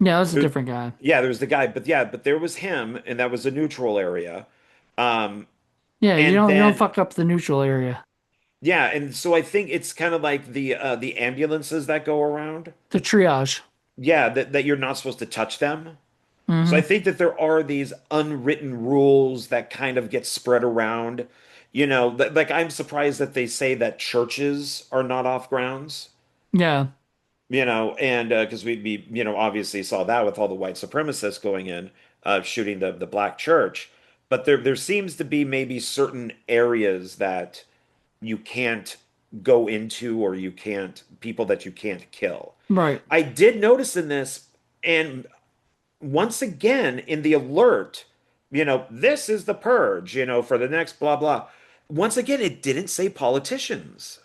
yeah, that was a There- different guy. yeah, there was the guy, but yeah, but there was him, and that was a neutral area. Um, Yeah, you and don't then fuck up the neutral area. yeah, and so I think it's kind of like the ambulances that go around. The triage. Yeah, that you're not supposed to touch them. So I Hmm. think that there are these unwritten rules that kind of get spread around. Like I'm surprised that they say that churches are not off grounds. Yeah, And because we obviously saw that with all the white supremacists going in, shooting the black church. But there seems to be maybe certain areas that you can't go into, or you can't, people that you can't kill. right. I did notice in this, and once again in the alert, this is the purge, for the next blah blah. Once again, it didn't say politicians.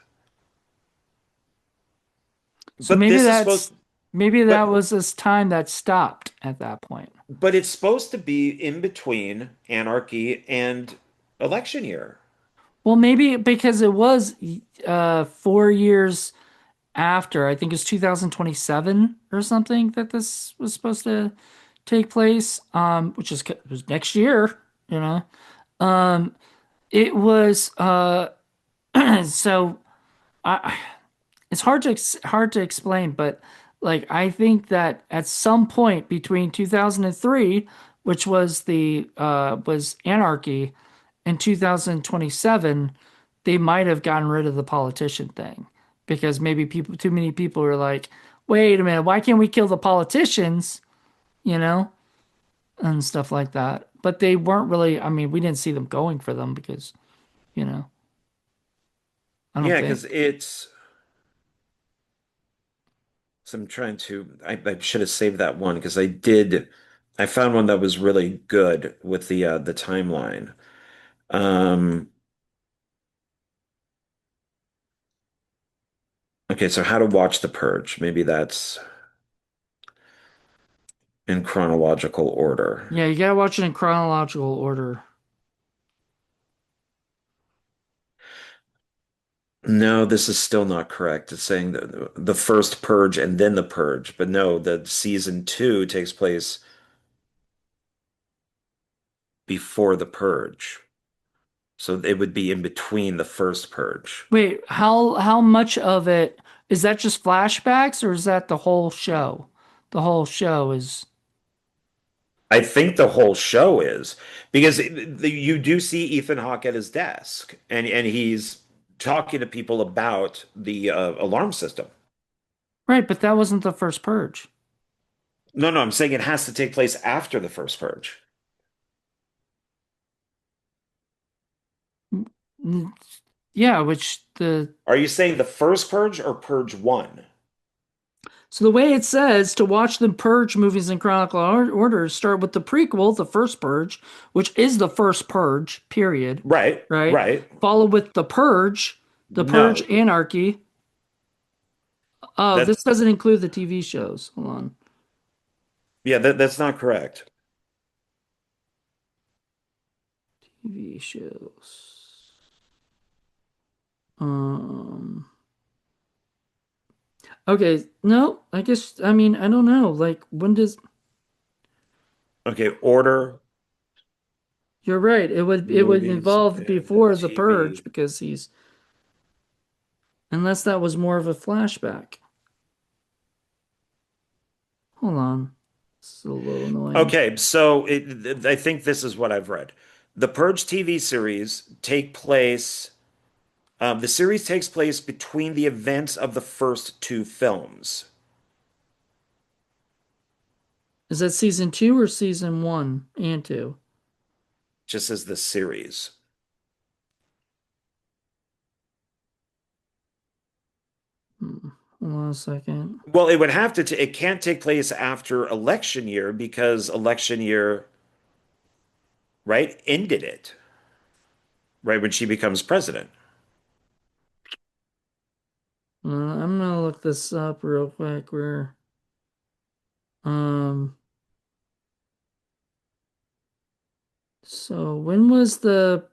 So But this is supposed maybe that but was this time that stopped at that point. but it's supposed to be in between anarchy and election year. Well, maybe because it was 4 years after, I think it's 2027 or something that this was supposed to take place, which is was next year, you know. Um, it was so I it's hard to explain, but like I think that at some point between 2003, which was the was anarchy, and 2027, they might have gotten rid of the politician thing because maybe too many people were like, wait a minute, why can't we kill the politicians? You know, and stuff like that. But they weren't really. I mean, we didn't see them going for them because you know, I don't Yeah, because think. it's so I'm trying to I should have saved that one because I found one that was really good with the timeline. Um okay, so how to watch The Purge. Maybe that's in chronological order. Yeah, you gotta watch it in chronological order. No, this is still not correct. It's saying the first Purge and then the Purge, but no, the season two takes place before the Purge. So it would be in between the first Purge. Wait, how much of it is that just flashbacks or is that the whole show? The whole show is I think the whole show is because you do see Ethan Hawke at his desk and he's talking to people about the alarm system. right, but that wasn't the first purge. No, no, I'm saying it has to take place after the first Purge. Mm, yeah, which the Are you saying the first Purge or Purge 1? so the way it says to watch the Purge movies in chronological order, start with the prequel, the first Purge, which is the first Purge, period, Right, right? right. Follow with the Purge No, Anarchy. Oh, that this doesn't include the TV shows. Hold on. yeah, that's not correct. TV shows. Um, okay, no, I guess I mean I don't know. Like when does Okay, order you're right. It would movies involve and before the Purge TV. because he's unless that was more of a flashback. Hold on. This is a little annoying. Okay, so I think this is what I've read. The Purge TV series take place. The series takes place between the events of the first two films. Is that season two or season one and two? Just as the series. Hmm. Hold on a second. Well, it would have to. It can't take place after election year because election year, right, ended it, right when she becomes president. I'm gonna look this up real quick. Um so when was the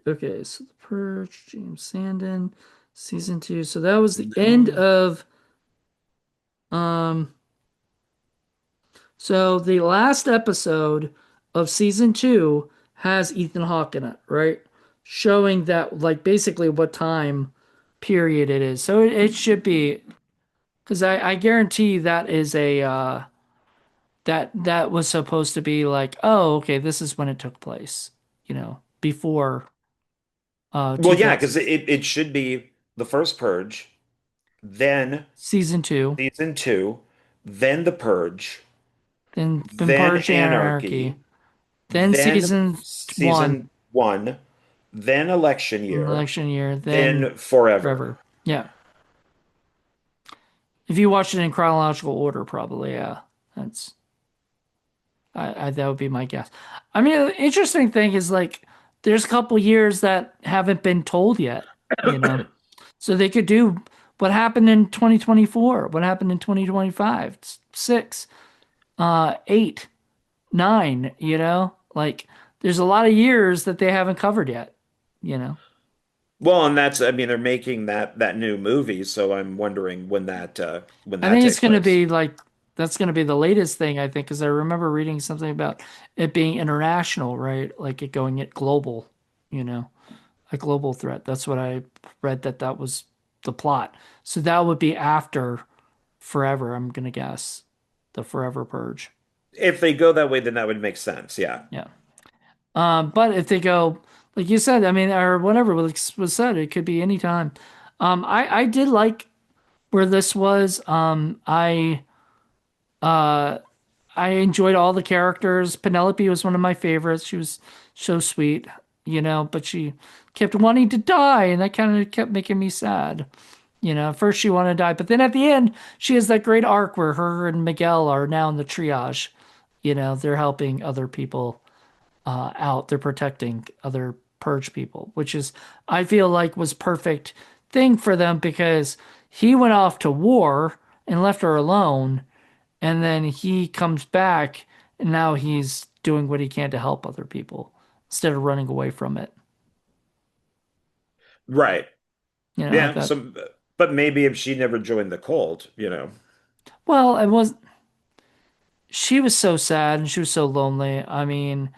okay, so the Purge, James Sandon, season two. So that was the end No. of um so the last episode of season two has Ethan Hawke in it, right? Showing that like basically what time period it is. So it should be because I guarantee that is a that was supposed to be like, oh, okay, this is when it took place, before Well, yeah, because 2000 it should be the first Purge, then season two, season two, then the Purge, then then Purge Anarchy, Anarchy, then then season one, season one, then election year, election year, then then forever. forever. Yeah. If you watch it in chronological order, probably, yeah. That's That would be my guess. I mean, the interesting thing is like there's a couple years that haven't been told yet, you know. So they could do what happened in 2024, what happened in 2025, 6, 8, 9, you know? Like there's a lot of years that they haven't covered yet, you know. Well, and that's, I mean, they're making that new movie, so I'm wondering when I that think it's takes going to place. be like that's going to be the latest thing I think because I remember reading something about it being international, right? Like it going it global, you know. A global threat. That's what I read that was the plot. So that would be after Forever, I'm gonna guess. The Forever Purge. If they go that way, then that would make sense. Yeah. Yeah. But if they go, like you said, I mean, or whatever was said, it could be any time. I did like where this was. Uh, I enjoyed all the characters. Penelope was one of my favorites. She was so sweet, you know, but she kept wanting to die, and that kind of kept making me sad. You know, first she wanted to die, but then at the end, she has that great arc where her and Miguel are now in the triage. You know, they're helping other people out. They're protecting other purge people, which is, I feel like, was perfect thing for them because he went off to war and left her alone, and then he comes back and now he's doing what he can to help other people instead of running away from it. Right. You know, I Yeah. thought, But maybe if she never joined the cult, you know. well, it was she was so sad and she was so lonely. I mean,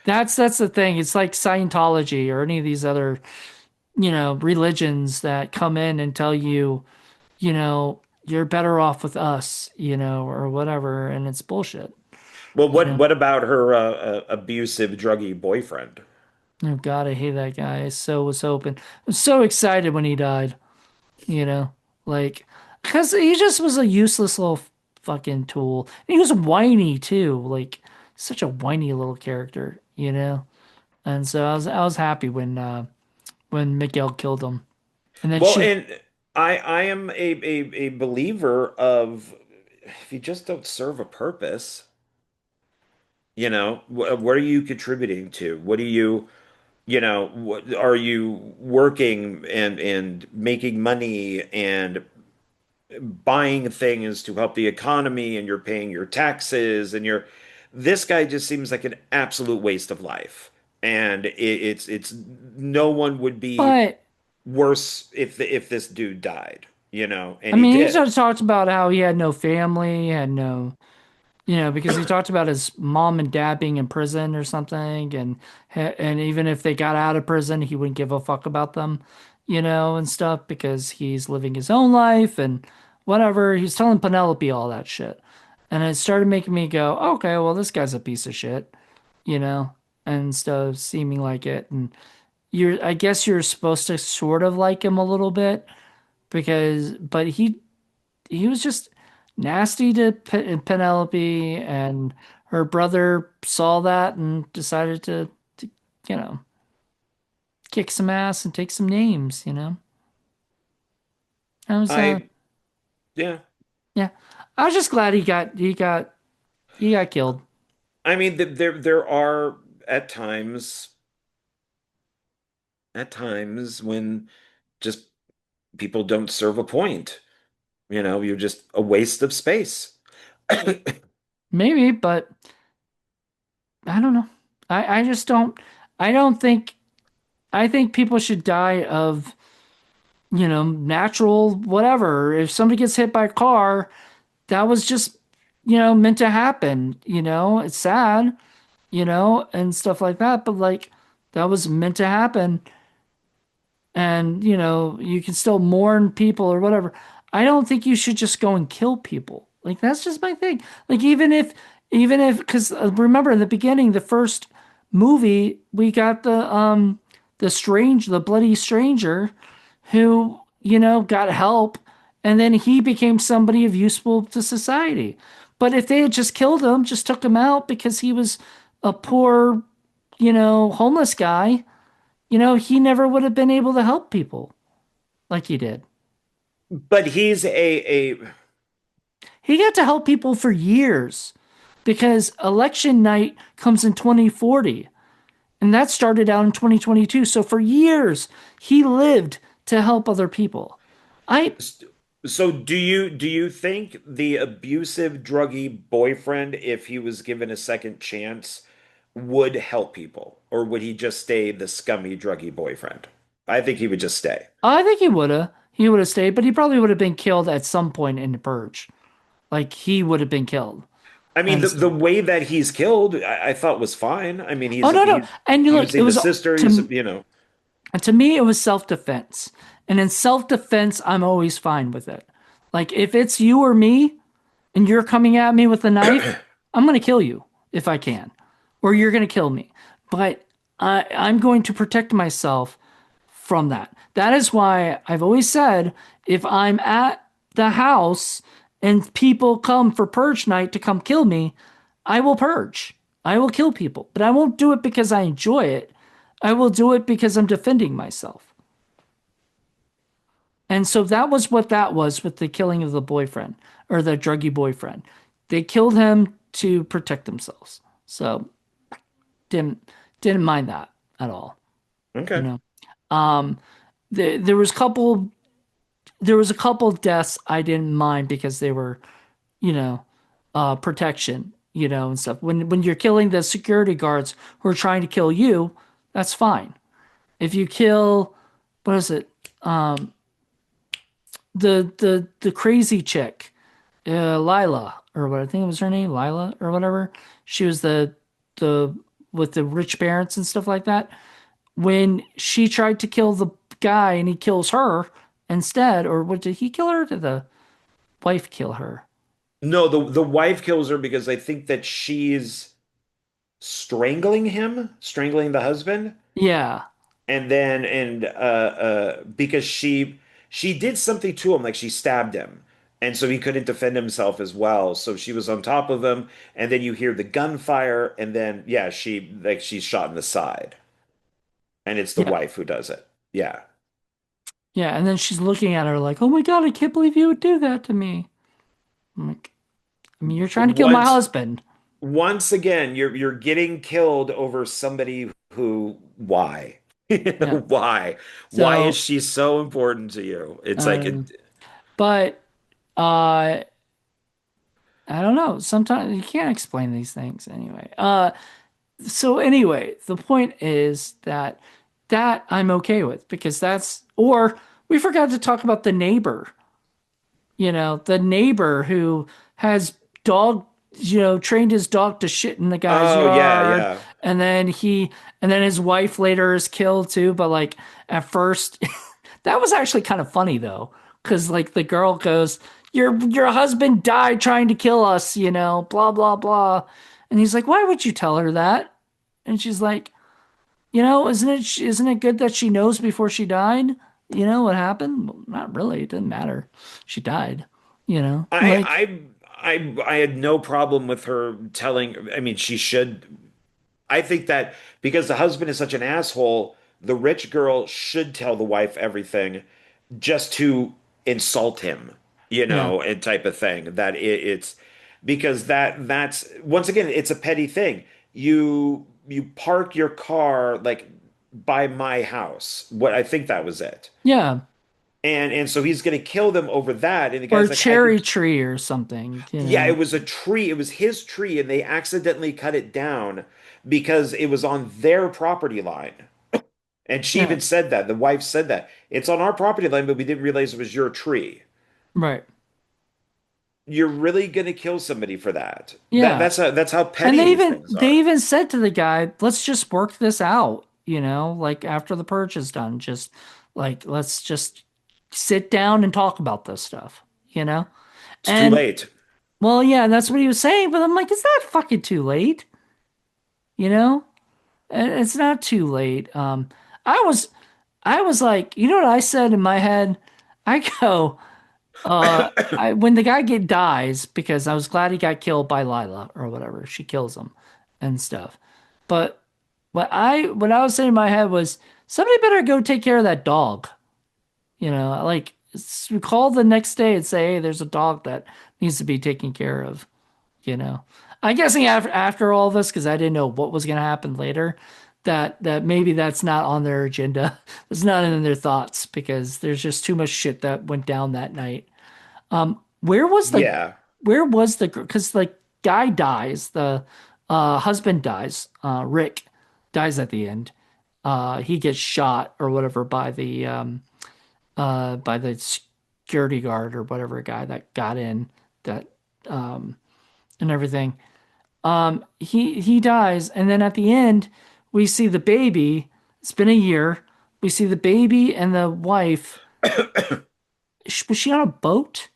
that's the thing. It's like Scientology or any of these other, you know, religions that come in and tell you, you know, you're better off with us, you know, or whatever, and it's bullshit, Well, you know. what about her abusive, druggy boyfriend? Oh God, I hate that guy. I so was hoping. I was so excited when he died, you know, like because he just was a useless little fucking tool. And he was whiny too, like such a whiny little character, you know. And so I was happy when Miguel killed him. And then Well, she and I am a believer of if you just don't serve a purpose, you know, what are you contributing to? What are you, you know, what are you working and making money and buying things to help the economy and you're paying your taxes and you're this guy just seems like an absolute waste of life. And it's no one would be but worse if this dude died, you know, I and he mean he did. just talked about how he had no family, he had no you know, because he talked about his mom and dad being in prison or something, and even if they got out of prison, he wouldn't give a fuck about them, you know, and stuff because he's living his own life and whatever. He's telling Penelope all that shit, and it started making me go, okay, well, this guy's a piece of shit, you know, and stuff seeming like it. And I guess you're supposed to sort of like him a little bit because, but he was just nasty to Penelope, and her brother saw that and decided to, you know, kick some ass and take some names, you know. I was, I yeah. yeah, I was just glad he got killed. I mean there are at times when just people don't serve a point. You know, you're just a waste of space. Maybe, but I don't know. I just don't. I don't think. I think people should die of, you know, natural whatever. If somebody gets hit by a car, that was just, you know, meant to happen. You know, it's sad, you know, and stuff like that, but like that was meant to happen. And, you know, you can still mourn people or whatever. I don't think you should just go and kill people. Like that's just my thing. Like even if, because remember in the beginning, the first movie, we got the bloody stranger who, you know, got help, and then he became somebody of useful to society. But if they had just killed him, just took him out because he was a poor, you know, homeless guy, you know, he never would have been able to help people like he did. But he's a He got to help people for years because election night comes in 2040, and that started out in 2022. So for years, he lived to help other people. I So do you think the abusive druggy boyfriend, if he was given a second chance, would help people, or would he just stay the scummy druggy boyfriend? I think he would just stay. I think he would have stayed, but he probably would have been killed at some point in the purge. Like he would have been killed I mean, and the stuff. way that he's killed, I thought was fine. I mean, Oh he's no, no. he's And you look, it using the was sister. to to me it was self-defense. And in self-defense, I'm always fine with it. Like if it's you or me and you're coming at me with a knife, I'm going to kill you if I can, or you're going to kill me. But I'm going to protect myself from that. That is why I've always said if I'm at the house and people come for purge night to come kill me, I will purge. I will kill people, but I won't do it because I enjoy it. I will do it because I'm defending myself. And so that was what that was with the killing of the boyfriend or the druggy boyfriend. They killed him to protect themselves. So didn't mind that at all, you Okay. know. Um there was a couple deaths I didn't mind because they were, you know, protection, and stuff. When you're killing the security guards who are trying to kill you, that's fine. If you kill, what is it? The crazy chick, Lila, or what I think it was her name, Lila or whatever. She was the with the rich parents and stuff like that. When she tried to kill the guy and he kills her instead, or what did he kill her? Or did the wife kill her? No, the wife kills her because I think that she's strangling him, strangling the husband, Yeah, and then because she did something to him, like she stabbed him, and so he couldn't defend himself as well. So she was on top of him, and then you hear the gunfire, and then yeah, she's shot in the side, and it's the yeah, wife who does it. Yeah. yeah. And then she's looking at her like, "Oh my God, I can't believe you would do that to me." I'm like, I mean, you're trying to kill my Once husband. once again, you're getting killed over somebody who why? Yeah. Why? Why is So, she so important to you? It's like uh, but uh, I don't know. Sometimes you can't explain these things anyway. So anyway, the point is that I'm okay with because or we forgot to talk about the neighbor, the neighbor who has dog, trained his dog to shit in the guy's oh yeah, yard. yeah. And then his wife later is killed too. But like at first, that was actually kind of funny though. Cause like the girl goes, your husband died trying to kill us, blah, blah, blah. And he's like, why would you tell her that? And she's like, isn't it good that she knows before she died? You know what happened? Well, not really. It didn't matter. She died. I Like I had no problem with her telling, I mean, she should. I think that because the husband is such an asshole, the rich girl should tell the wife everything just to insult him, yeah, and type of thing. That it's because that's once again, it's a petty thing. You park your car like by my house. What I think that was it. yeah, And so he's gonna kill them over that. And the or guy's like, I cherry could tree or something. yeah, it was a tree. It was his tree, and they accidentally cut it down because it was on their property line. And she Yeah, even said that. The wife said that. It's on our property line, but we didn't realize it was your tree. right. You're really gonna kill somebody for that. That Yeah, that's how and petty these things they are. even said to the guy, "Let's just work this out." Like after the purge is done, just like let's just sit down and talk about this stuff. It's too And late. well, yeah, that's what he was saying. But I'm like, is that fucking too late? You know, It's not too late. I was, I was like, you know what I said in my head? I go, when the guy dies, because I was glad he got killed by Lila or whatever. She kills him and stuff. But what I was saying in my head was somebody better go take care of that dog. Like call the next day and say, hey, there's a dog that needs to be taken care of. You know, I'm guessing after all this, because I didn't know what was going to happen later, that maybe that's not on their agenda. It's not in their thoughts because there's just too much shit that went down that night. Where was the Yeah. where was the because like guy dies, the husband dies, Rick dies at the end. He gets shot or whatever by the security guard or whatever guy that got in that and everything. He dies, and then at the end, we see the baby. It's been a year. We see the baby and the wife. Was she on a boat?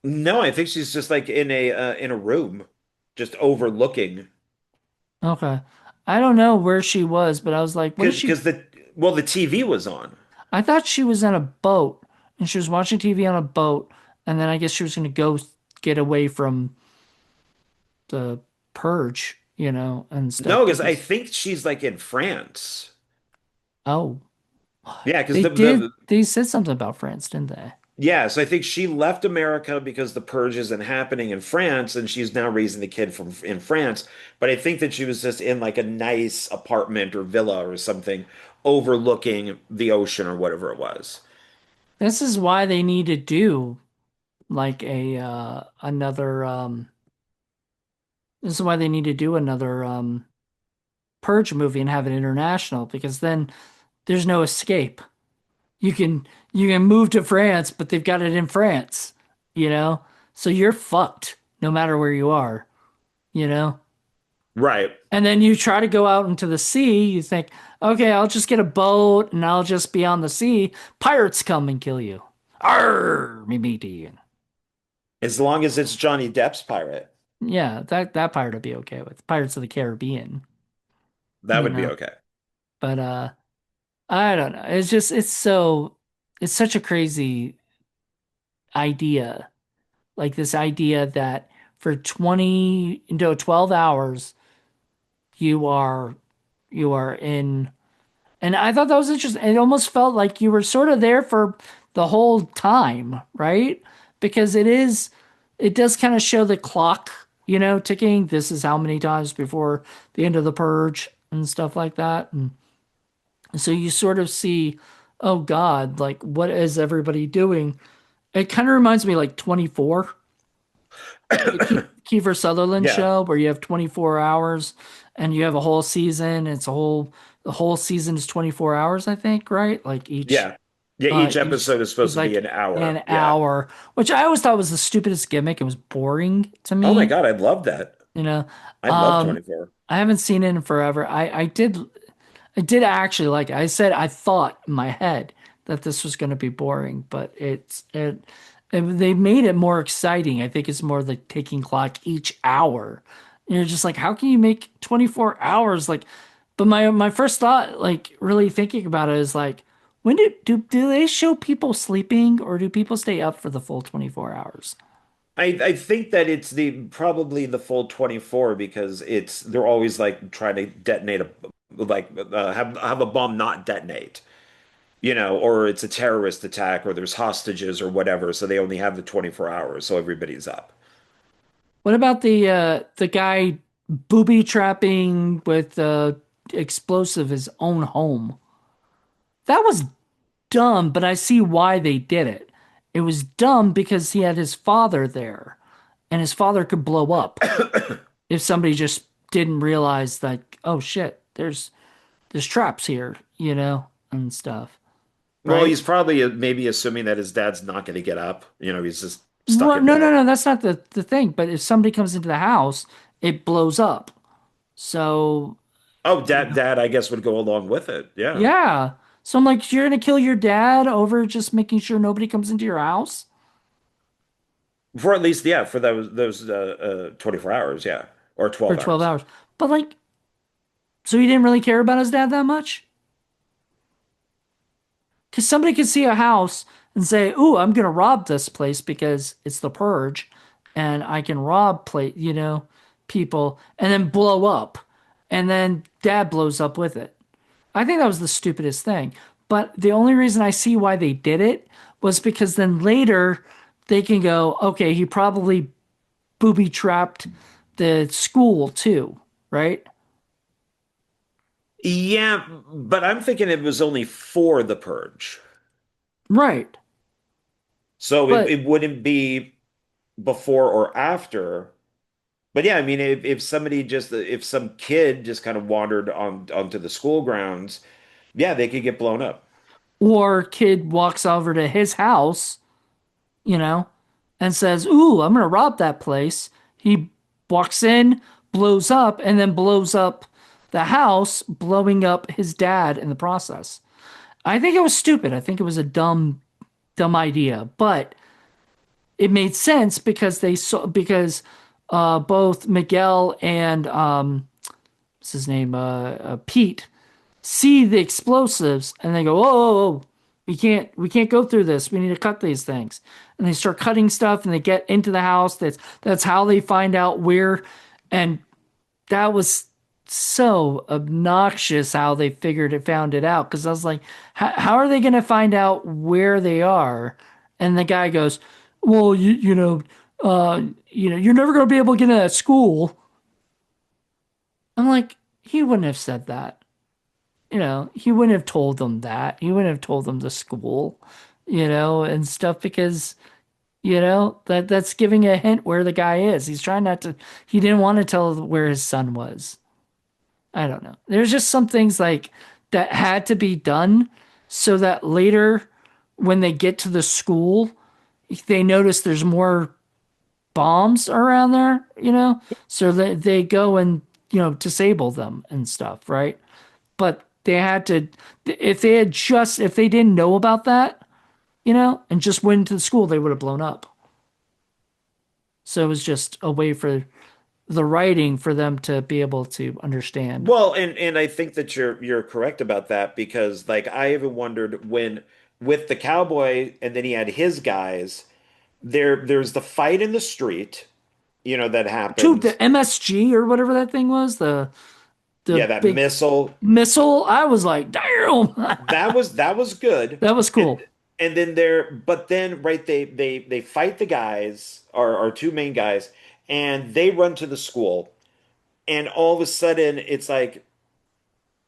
No, I think she's just like in a room, just overlooking. Okay. I don't know where she was, but I was like, what is she? Because the TV was on. I thought she was on a boat and she was watching TV on a boat, and then I guess she was going to go get away from the purge, and stuff No, because I because, think she's like in France. oh, Yeah, because they did, they said something about France, didn't they? yeah, so I think she left America because the purge isn't happening in France, and she's now raising the kid from in France. But I think that she was just in like a nice apartment or villa or something, overlooking the ocean or whatever it was. This is why they need to do like a another this is why they need to do another Purge movie and have it international because then there's no escape. You can move to France, but they've got it in France, you know? So you're fucked no matter where you are, you know? Right. And then you try to go out into the sea, you think, okay, I'll just get a boat and I'll just be on the sea. Pirates come and kill you. Arr, me matey. As long as it's Johnny Depp's pirate, Yeah, that pirate would be okay with. Pirates of the Caribbean, that you would be know. okay. But I don't know. It's such a crazy idea. Like this idea that for 20 no 12 hours you are you are in, and I thought that was interesting. It almost felt like you were sort of there for the whole time, right? Because it does kind of show the clock, ticking. This is how many times before the end of the purge and stuff like that. And so you sort of see, oh God, like what is everybody doing? It kind of reminds me like 24, the Kiefer Sutherland Yeah. show, where you have 24 hours and you have a whole season. The whole season is 24 hours, I think, right? Like Yeah. Yeah, each each episode is supposed is to be like an hour. an Yeah. hour, which I always thought was the stupidest gimmick. It was boring to Oh my me, God, I love that. you know. I love Um, 24. I haven't seen it in forever. I did actually like it. I said I thought in my head that this was going to be boring, but they made it more exciting. I think it's more like taking clock each hour. And you're just like, how can you make 24 hours? Like, but my first thought, like really thinking about it, is like, when do they show people sleeping or do people stay up for the full 24 hours? I think that it's the probably the full 24 because it's they're always like trying to detonate a like have a bomb not detonate, or it's a terrorist attack or there's hostages or whatever, so they only have the 24 hours, so everybody's up. What about the guy booby trapping with explosive his own home? That was dumb, but I see why they did it. It was dumb because he had his father there, and his father could blow up if somebody just didn't realize that, oh shit, there's traps here, and stuff, Well, right? he's probably maybe assuming that his dad's not going to get up. He's just stuck Well, in no, no, bed. no, that's not the thing. But if somebody comes into the house, it blows up. So, Oh, dad, I guess would go along with it. Yeah. yeah. So I'm like, you're gonna kill your dad over just making sure nobody comes into your house? For at least, yeah, for those 24 hours, yeah. Or For 12 12 hours. hours. But like, so he didn't really care about his dad that much? Because somebody could see a house and say, "Ooh, I'm gonna rob this place because it's the purge, and I can rob people, and then blow up, and then dad blows up with it." I think that was the stupidest thing. But the only reason I see why they did it was because then later they can go, okay, he probably booby trapped the school too, right? Yeah, but I'm thinking it was only for the purge. Right. So it, But it wouldn't be before or after. But yeah, I mean, if somebody just if some kid just kind of wandered onto the school grounds, yeah, they could get blown up. or kid walks over to his house, you know, and says, "Ooh, I'm gonna rob that place." He walks in, blows up, and then blows up the house, blowing up his dad in the process. I think it was stupid. I think it was a dumb idea, but it made sense because they saw because both Miguel and what's his name, Pete, see the explosives and they go, "Whoa, whoa, whoa. We can't go through this. We need to cut these things." And they start cutting stuff and they get into the house. That's how they find out where. And that was so obnoxious how they found it out. Because I was like, how are they going to find out where they are? And the guy goes, "Well, you're never going to be able to get into that school." I'm like, he wouldn't have said that. He wouldn't have told them that. He wouldn't have told them the school, and stuff because, that's giving a hint where the guy is. He's trying not to, he didn't want to tell where his son was. I don't know. There's just some things like that had to be done so that later when they get to the school, they notice there's more bombs around there, so that they go and, disable them and stuff, right? But they had to, if they didn't know about that, and just went into the school, they would have blown up. So it was just a way for the writing for them to be able to understand. Well, and I think that you're correct about that because like I even wondered when with the cowboy and then he had his guys, there's the fight in the street, that To the happens. MSG or whatever that thing was, the Yeah, that big missile. missile, I was like, damn, That was good. that was And cool. and then but then right they fight the guys, our two main guys, and they run to the school, and all of a sudden it's like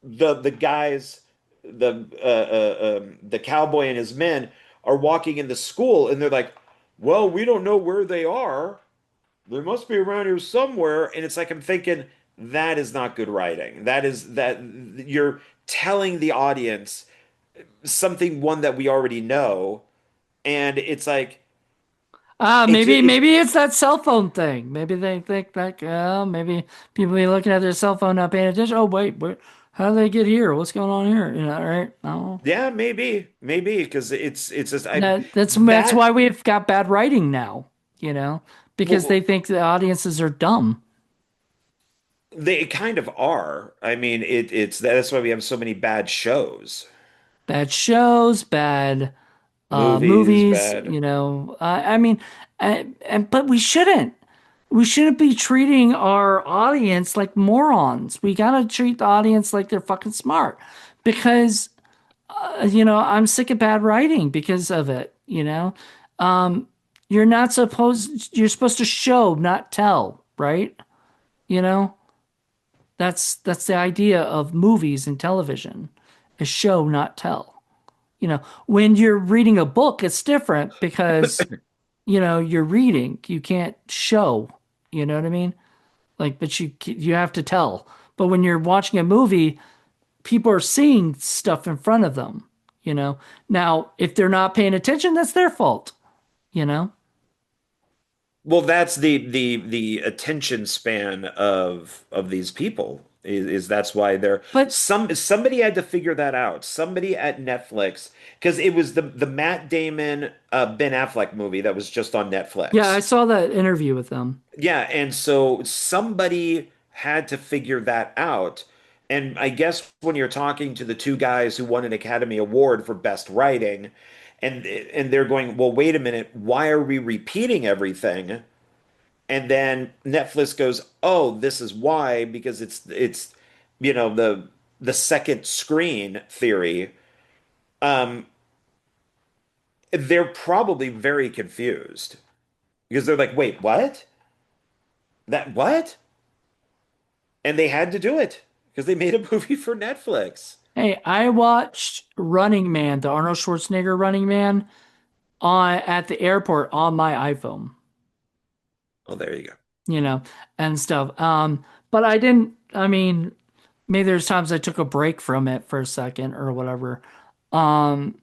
the guys, the cowboy and his men are walking in the school, and they're like, "Well, we don't know where they are. They must be around here somewhere." And it's like I'm thinking that is not good writing. That you're telling the audience something one that we already know, and it's like it Maybe it's that cell phone thing. Maybe they think like, maybe people be looking at their cell phone, not paying attention. Oh, wait, how did they get here? What's going on here? Right? No, yeah, maybe because it's just I that's that why we've got bad writing now, you know, because well they think the audiences are dumb. they kind of are. I mean, it's that's why we have so many bad shows, Bad shows, bad movies, movies, bad. I mean, but we shouldn't. We shouldn't be treating our audience like morons. We gotta treat the audience like they're fucking smart because, I'm sick of bad writing because of it, you're supposed to show, not tell, right? You know, that's the idea of movies and television, is show, not tell. When you're reading a book, it's different because, you're reading, you can't show, you know what I mean? Like, but you have to tell. But when you're watching a movie, people are seeing stuff in front of them, you know. Now, if they're not paying attention, that's their fault, you know. Well, that's the attention span of these people is that's why they're But somebody had to figure that out. Somebody at Netflix because it was the Matt Damon Ben Affleck movie that was just on yeah, I Netflix. saw that interview with them. Yeah, and so somebody had to figure that out. And I guess when you're talking to the two guys who won an Academy Award for Best Writing, and they're going, well, wait a minute, why are we repeating everything? And then Netflix goes, oh, this is why, because it's the second screen theory. Um, they're probably very confused because they're like, wait, what? That what? And they had to do it because they made a movie for Netflix. Hey, I watched Running Man, the Arnold Schwarzenegger Running Man, on at the airport on my iPhone, Oh, there you go. you know, and stuff. But I didn't, I mean, maybe there's times I took a break from it for a second or whatever. Um,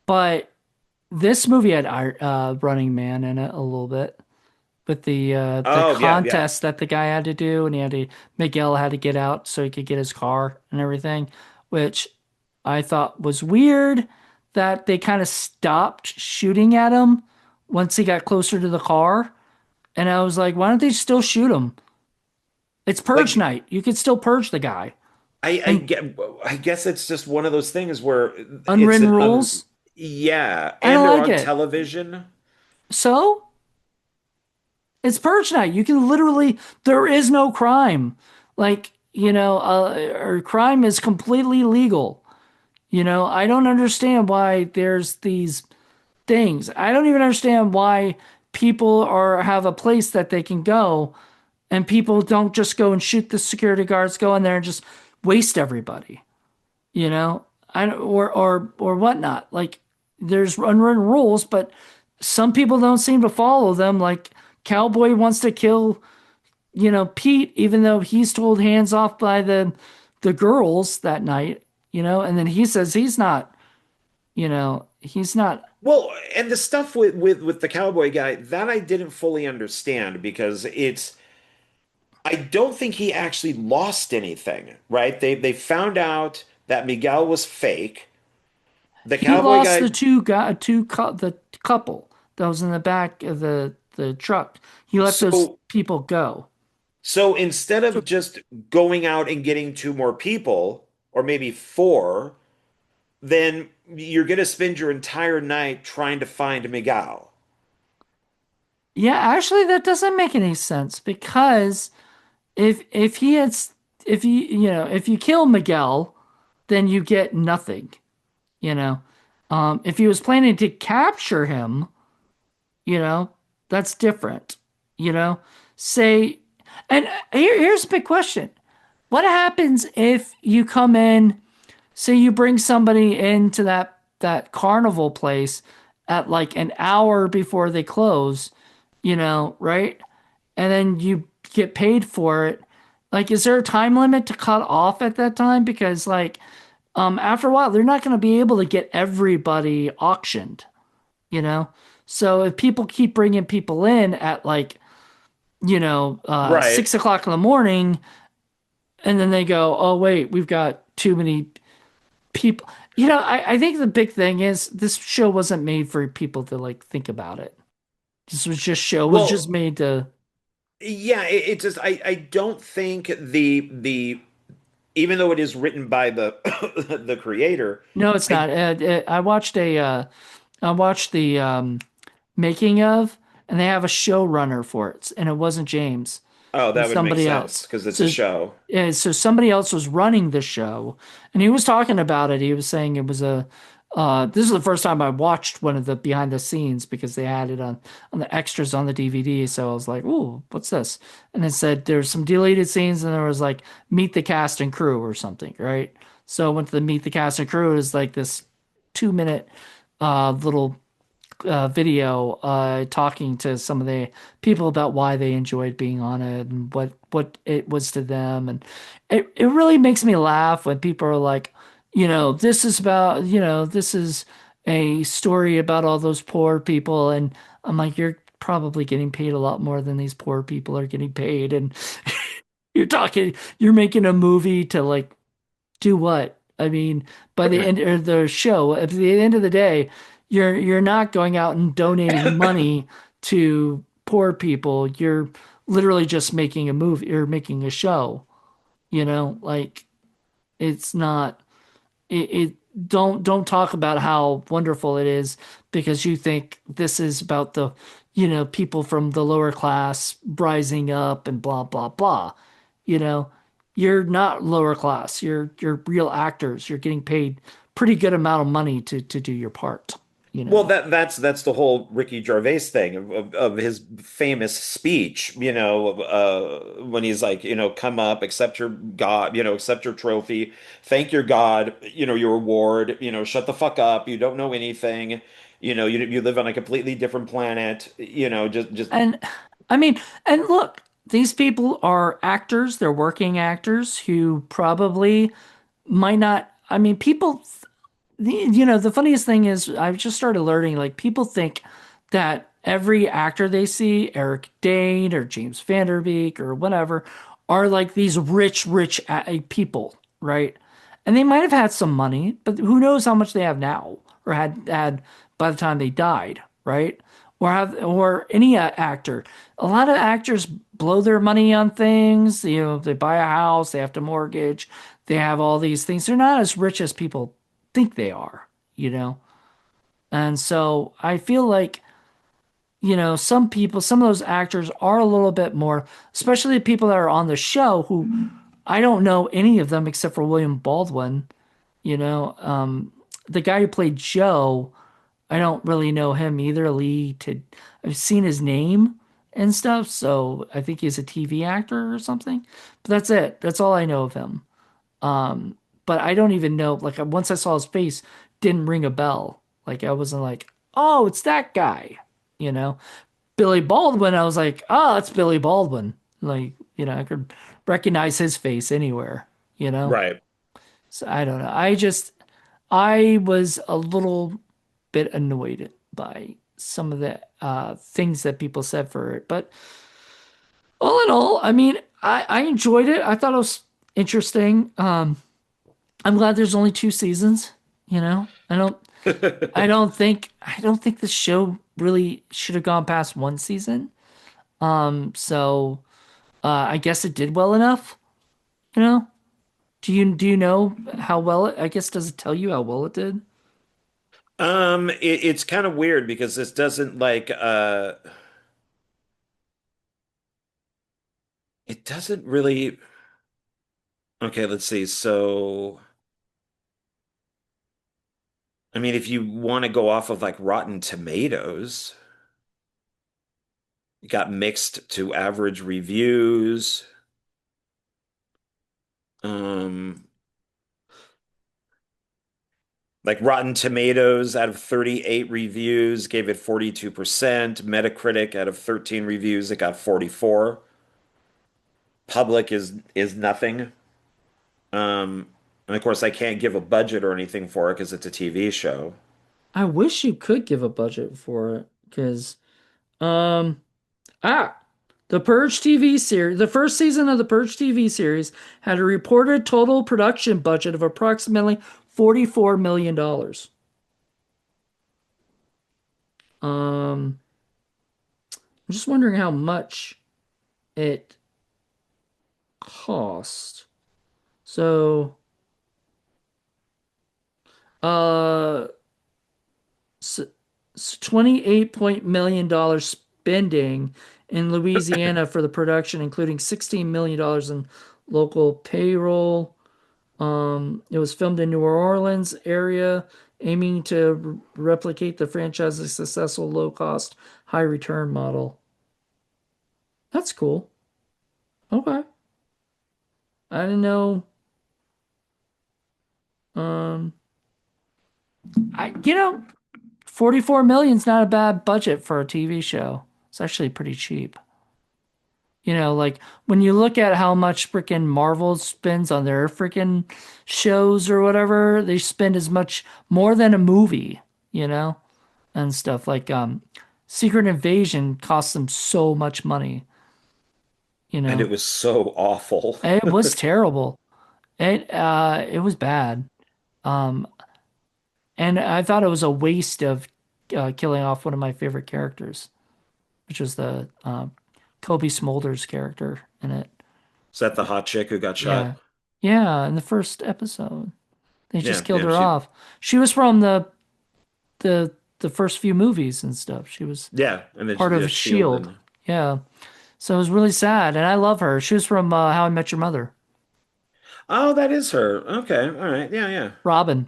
but this movie had Running Man in it a little bit with the Oh, yeah, yeah. contest that the guy had to do, and Miguel had to get out so he could get his car and everything, which I thought was weird that they kind of stopped shooting at him once he got closer to the car. And I was like, why don't they still shoot him? It's purge Like night. You could still purge the guy. I And get I guess it's just one of those things where it's unwritten rules, yeah, I and don't they're like on it. television. So it's purge night. You can literally, there is no crime. Like, or crime is completely legal. I don't understand why there's these things. I don't even understand why people are have a place that they can go and people don't just go and shoot the security guards, go in there and just waste everybody, you know? I or whatnot. Like there's unwritten rules, but some people don't seem to follow them. Like Cowboy wants to kill, Pete, even though he's told hands off by the girls that night, and then he says he's not. Well, and the stuff with the cowboy guy, that I didn't fully understand because it's I don't think he actually lost anything, right? They found out that Miguel was fake. The He cowboy lost the guy, the couple that was in the back of the truck. He let those so people go. so instead So of just going out and getting two more people, or maybe four, then you're gonna spend your entire night trying to find Miguel. yeah, actually, that doesn't make any sense because if he had if if you kill Miguel, then you get nothing. You know, if he was planning to capture him, you know, that's different. You know, say, and here's a big question: what happens if you come in? Say you bring somebody into that carnival place at like an hour before they close, right? And then you get paid for it. Like, is there a time limit to cut off at that time? Because like, after a while, they're not going to be able to get everybody auctioned, you know? So if people keep bringing people in at like, Right. 6 o'clock in the morning, and then they go, oh, wait, we've got too many people. I think the big thing is this show wasn't made for people to like think about it. This was just show was just Well, made to. yeah, it just I don't think the even though it is written by the the creator, No, it's I not. I watched the making of, and they have a showrunner for it, and it wasn't James. oh, It that was would make somebody sense else. because it's a So, show. so somebody else was running the show, and he was talking about it. He was saying it was a. This is the first time I watched one of the behind the scenes because they had it on the extras on the DVD. So I was like, "Ooh, what's this?" And it said there's some deleted scenes, and there was like meet the cast and crew or something, right? So I went to the meet the cast and crew. It was like this 2 minute little video talking to some of the people about why they enjoyed being on it and what it was to them. And it really makes me laugh when people are like, this is about, this is a story about all those poor people. And I'm like, you're probably getting paid a lot more than these poor people are getting paid. And you're making a movie to like do what? I mean, by the end of the show, at the end of the day, you're not going out and donating money to poor people. You're literally just making a movie. You're making a show. Like it's not. It don't talk about how wonderful it is because you think this is about the, people from the lower class rising up and blah blah blah. You know, you're not lower class. You're real actors. You're getting paid pretty good amount of money to do your part. you Well, know. that's the whole Ricky Gervais thing of his famous speech, when he's like, come up, accept your God, accept your trophy, thank your God, your award, shut the fuck up, you don't know anything, you live on a completely different planet, just And I mean, and look, these people are actors, they're working actors who probably might not, I mean, people, the funniest thing is I've just started learning like people think that every actor they see, Eric Dane or James Van Der Beek or whatever, are like these rich people, right? And they might have had some money, but who knows how much they have now or had by the time they died, right? Or any actor. A lot of actors blow their money on things. They buy a house, they have to mortgage, they have all these things. They're not as rich as people think they are, you know? And so I feel like, some people, some of those actors are a little bit more, especially the people that are on the show who I don't know any of them except for William Baldwin, you know? The guy who played Joe, I don't really know him either. I've seen his name and stuff, so I think he's a TV actor or something. But that's it. That's all I know of him. But I don't even know. Like once I saw his face, didn't ring a bell. Like I wasn't like, oh, it's that guy. You know, Billy Baldwin. I was like, oh, it's Billy Baldwin. Like I could recognize his face anywhere. You know, right. so I don't know. I was a little bit annoyed by some of the things that people said for it, but all in all, I mean, I enjoyed it. I thought it was interesting. I'm glad there's only two seasons. I don't think the show really should have gone past one season. So I guess it did well enough. You know, do you know how well I guess does it tell you how well it did? It's kind of weird because this doesn't it doesn't really. Okay, let's see. So, I mean, if you want to go off of like Rotten Tomatoes, it got mixed to average reviews. Um, like Rotten Tomatoes out of 38 reviews gave it 42%. Metacritic out of 13 reviews, it got 44. Public is nothing. And of course, I can't give a budget or anything for it because it's a TV show. I wish you could give a budget for it because um ah the Purge TV series, the first season of the Purge TV series had a reported total production budget of approximately $44 million. I'm just wondering how much it cost. So, uh, s- 28 million dollars spending in Louisiana for the production, including $16 million in local payroll. It was filmed in New Orleans area, aiming to replicate the franchise's successful low-cost, high-return model. That's cool. Okay. I didn't know. Um, 44 million's not a bad budget for a TV show. It's actually pretty cheap. Like when you look at how much freaking Marvel spends on their freaking shows or whatever, they spend as much more than a movie, you know, and stuff like Secret Invasion cost them so much money, you And know. it was so awful. It was terrible. It was bad. Um and I thought it was a waste of killing off one of my favorite characters, which was the Kobe Smulders character in it. Is that the hot chick who got Yeah. shot? Yeah, in the first episode. They just Yeah, killed yeah, her off. She was from the first few movies and stuff. She was and then part of yeah, Shield Shield. and Yeah. So it was really sad, and I love her. She was from How I Met Your Mother. oh, that is her. Okay, all right, yeah, yeah.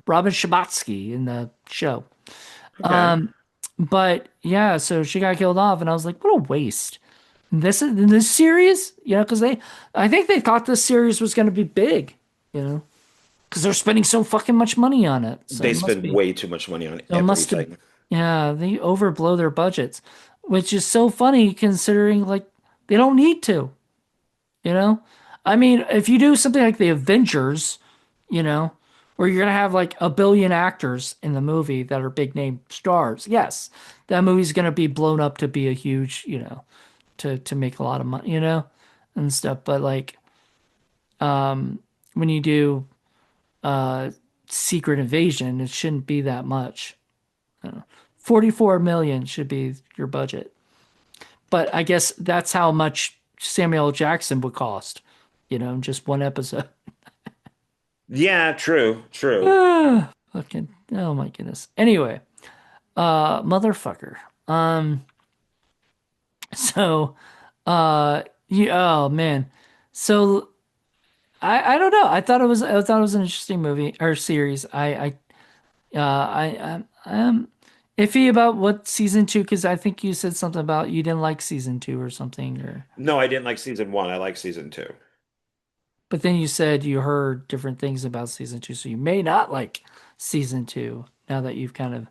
Robin Schabatsky in the show. Okay. But yeah, so she got killed off, and I was like, what a waste. This series, because I think they thought this series was going to be big, you know, because they're spending so fucking much money on it. So They it must spend be, way too much money on so it must have, everything. yeah, they overblow their budgets, which is so funny considering like they don't need to, you know? I mean, if you do something like the Avengers, you know, where you're gonna have like a billion actors in the movie that are big name stars, yes, that movie's gonna be blown up to be a huge, to make a lot of money, and stuff. But like when you do uh Secret Invasion, it shouldn't be that much. 44 million should be your budget. But I guess that's how much Samuel L. Jackson would cost, in just one episode. Yeah, true, true. Fucking, oh my goodness. Anyway, motherfucker. Um, so, oh man. So I don't know. I thought it was an interesting movie or series. I'm iffy about what season two, because I think you said something about you didn't like season two or something, or No, I didn't like season one. I like season two. but then you said you heard different things about season two, so you may not like season two now that you've kind of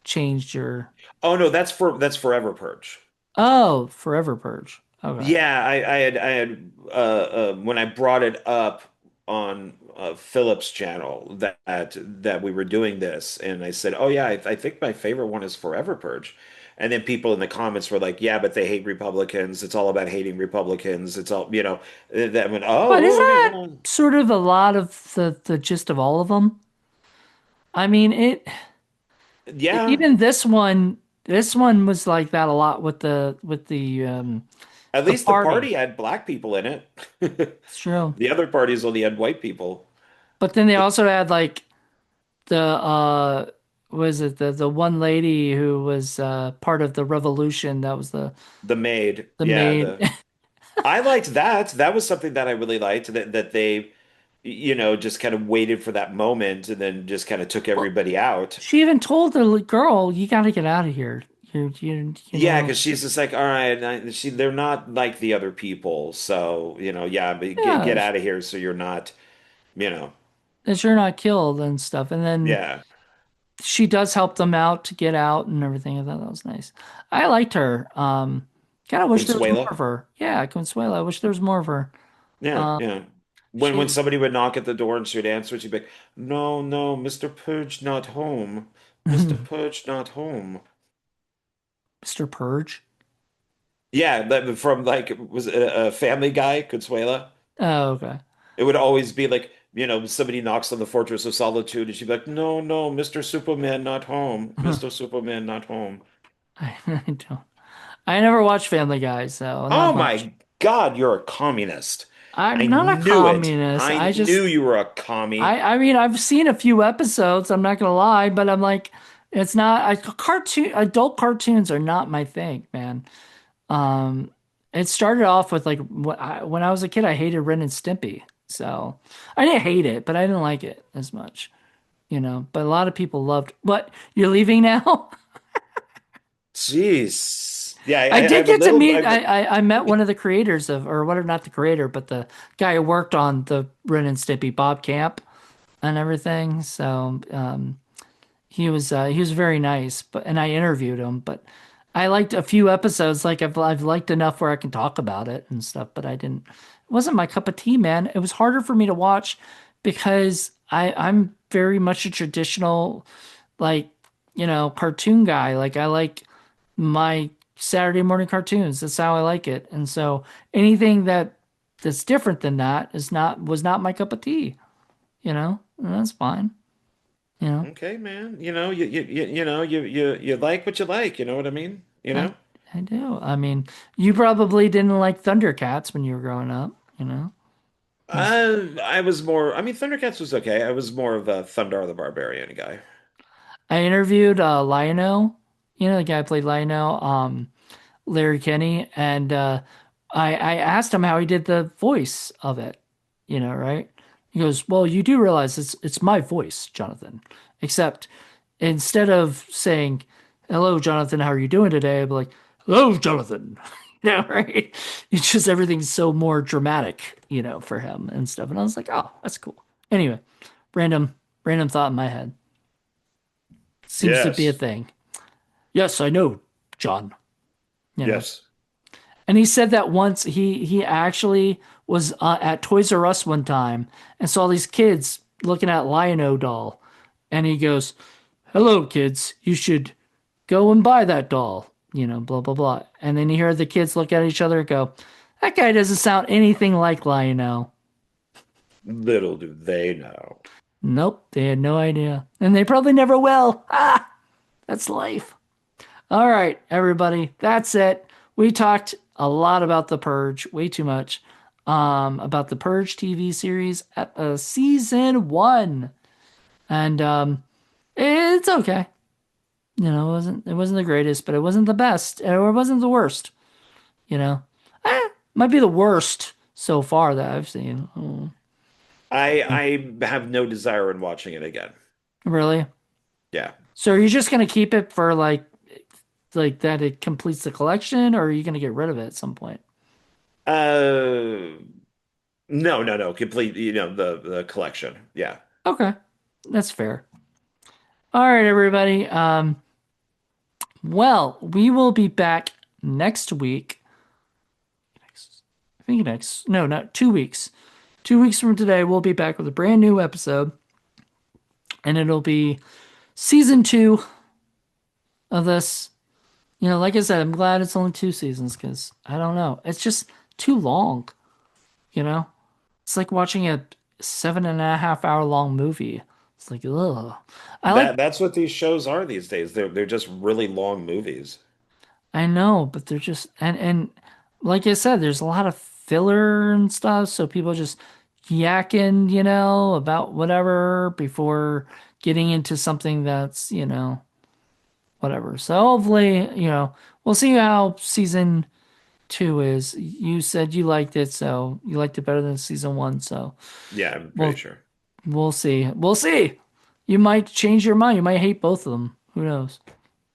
changed your Oh no, that's Forever Purge. oh, Forever Purge. Okay. Yeah, I had when I brought it up on Philip's channel that we were doing this, and I said, "Oh yeah, I think my favorite one is Forever Purge," and then people in the comments were like, "Yeah, but they hate Republicans. It's all about hating Republicans. It's all That went, But is "Oh, okay, that well, sort of a lot of the gist of all of them? I mean, yeah." even this one was like that a lot with At the least the party. party had black people in it. It's true. The other parties only had white people. But then they also had like the was it the one lady who was part of the revolution that was The maid, the yeah, maid. the I liked that. That was something that I really liked that they, just kind of waited for that moment and then just kind of took Well, everybody out. she even told the girl, "You got to get out of here. You Yeah, know." because she's just like, all right, they're not like the other people, so yeah, but get Yeah, out of here so you're not, you know, that you're not killed and stuff. And then yeah, she does help them out to get out and everything. I thought that was nice. I liked her. Kind of wish there was more Consuela. of her. Yeah, Consuela. I wish there was more of her. Yeah, Um, yeah. When she, somebody would knock at the door and she'd answer, she'd be like, no, no, Mr. Purge not home. Mr. Mr. Purge not home. Purge. Yeah, that from like was it a Family Guy, Consuela. Oh, okay. It would always be like, somebody knocks on the Fortress of Solitude and she'd be like, no, no, Mr. Superman not home. Mr. Superman not home. I don't. I never watched Family Guy, so not Oh much. my God, you're a communist. I I'm not a knew it. communist. I I knew just you were a commie. I mean, I've seen a few episodes, I'm not gonna lie, but I'm like, it's not adult cartoons are not my thing, man. Um, it started off with like when I was a kid, I hated Ren and Stimpy. So I didn't hate it, but I didn't like it as much, But a lot of people loved. What, you're leaving now? Jeez. Yeah, I I did have a get to little. meet. I met one of the creators of, or what, not the creator, but the guy who worked on the Ren and Stimpy, Bob Camp, and everything. So he was very nice, and I interviewed him, but I liked a few episodes. Like I've liked enough where I can talk about it and stuff, but I didn't. It wasn't my cup of tea, man. It was harder for me to watch because I'm very much a traditional, like, cartoon guy. Like I like my Saturday morning cartoons. That's how I like it. And so anything that's different than that was not my cup of tea, And that's fine, you know. Okay, man. You like what you like. You know what I mean? I I do. I mean, you probably didn't like Thundercats when you were growing up, you know. It's- I was more. I mean, Thundercats was okay. I was more of a Thundar the Barbarian guy. I interviewed Lion-O, the guy who played Lion-O, Larry Kenny, and I asked him how he did the voice of it, right? He goes, "Well, you do realize it's my voice, Jonathan, except instead of saying, "Hello, Jonathan, how are you doing today?" I'd be like, "Hello, Jonathan." Right? It's just everything's so more dramatic, for him and stuff. And I was like, "Oh, that's cool." Anyway, random, random thought in my head. Seems to be a Yes. thing. Yes, I know, John. You know. Yes. And he said that once he actually was at Toys R Us one time and saw these kids looking at Lion-O doll, and he goes, "Hello, kids. You should go and buy that doll." Blah blah blah. And then you hear the kids look at each other and go, "That guy doesn't sound anything like Lion-O." Little do they know. Nope, they had no idea, and they probably never will. Ah, that's life. All right, everybody, that's it. We talked a lot about The Purge, way too much, about the Purge TV series, season one, and it's okay. It wasn't the greatest, but it wasn't the best, or it wasn't the worst. You know, might be the worst so far that I've seen. I have no desire in watching it again. Really? Yeah. So are you just gonna keep it for like that it completes the collection, or are you gonna get rid of it at some point? Uh, no, no, no. Complete, the collection. Yeah. Okay, that's fair. All right, everybody. Well, we will be back next week. I think no, not 2 weeks. 2 weeks from today, we'll be back with a brand new episode, and it'll be season two of this. Like I said, I'm glad it's only 2 seasons because I don't know. It's just too long, you know? It's like watching a 7.5 hour long movie. It's like, ugh. I like, That's what these shows are these days. They're just really long movies. I know, but they're just, and like I said, there's a lot of filler and stuff. So people just yakking, about whatever before getting into something that's, whatever. So hopefully, we'll see how season two is. You said you liked it, so you liked it better than season one. So Yeah, I'm pretty we'll sure. we'll see. We'll see. You might change your mind. You might hate both of them. Who knows?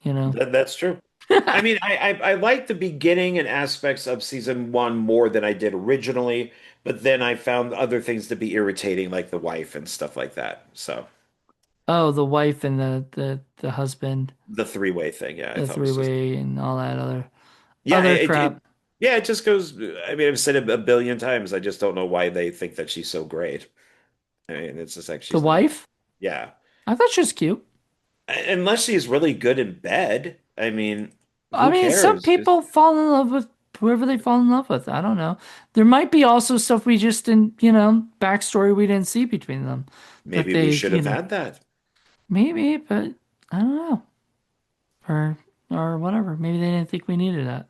You know. That's true. I mean, I like the beginning and aspects of season one more than I did originally, but then I found other things to be irritating, like the wife and stuff like that. So Oh, the wife and the husband, the three-way thing, yeah, I the thought three was just way and all that other yeah, other crap. yeah, it just goes. I mean, I've said it a billion times. I just don't know why they think that she's so great. I mean, it's just like The she's not. wife? Yeah, I thought she was cute. unless she's really good in bed. I mean, I who mean, some cares? people fall in love with whoever they fall in love with. I don't know. There might be also stuff we just didn't, backstory we didn't see between them. That Maybe we they, should have had that. maybe, but I don't know. Or or whatever. Maybe they didn't think we needed that.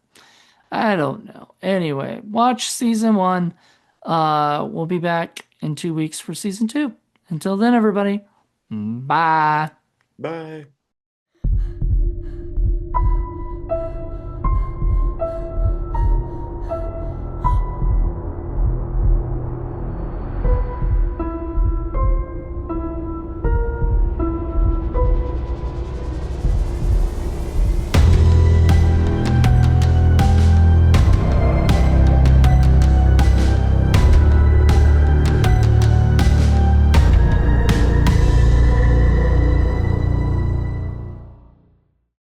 I don't know. Anyway, watch season one. We'll be back in 2 weeks for season two. Until then, everybody. Bye. Bye.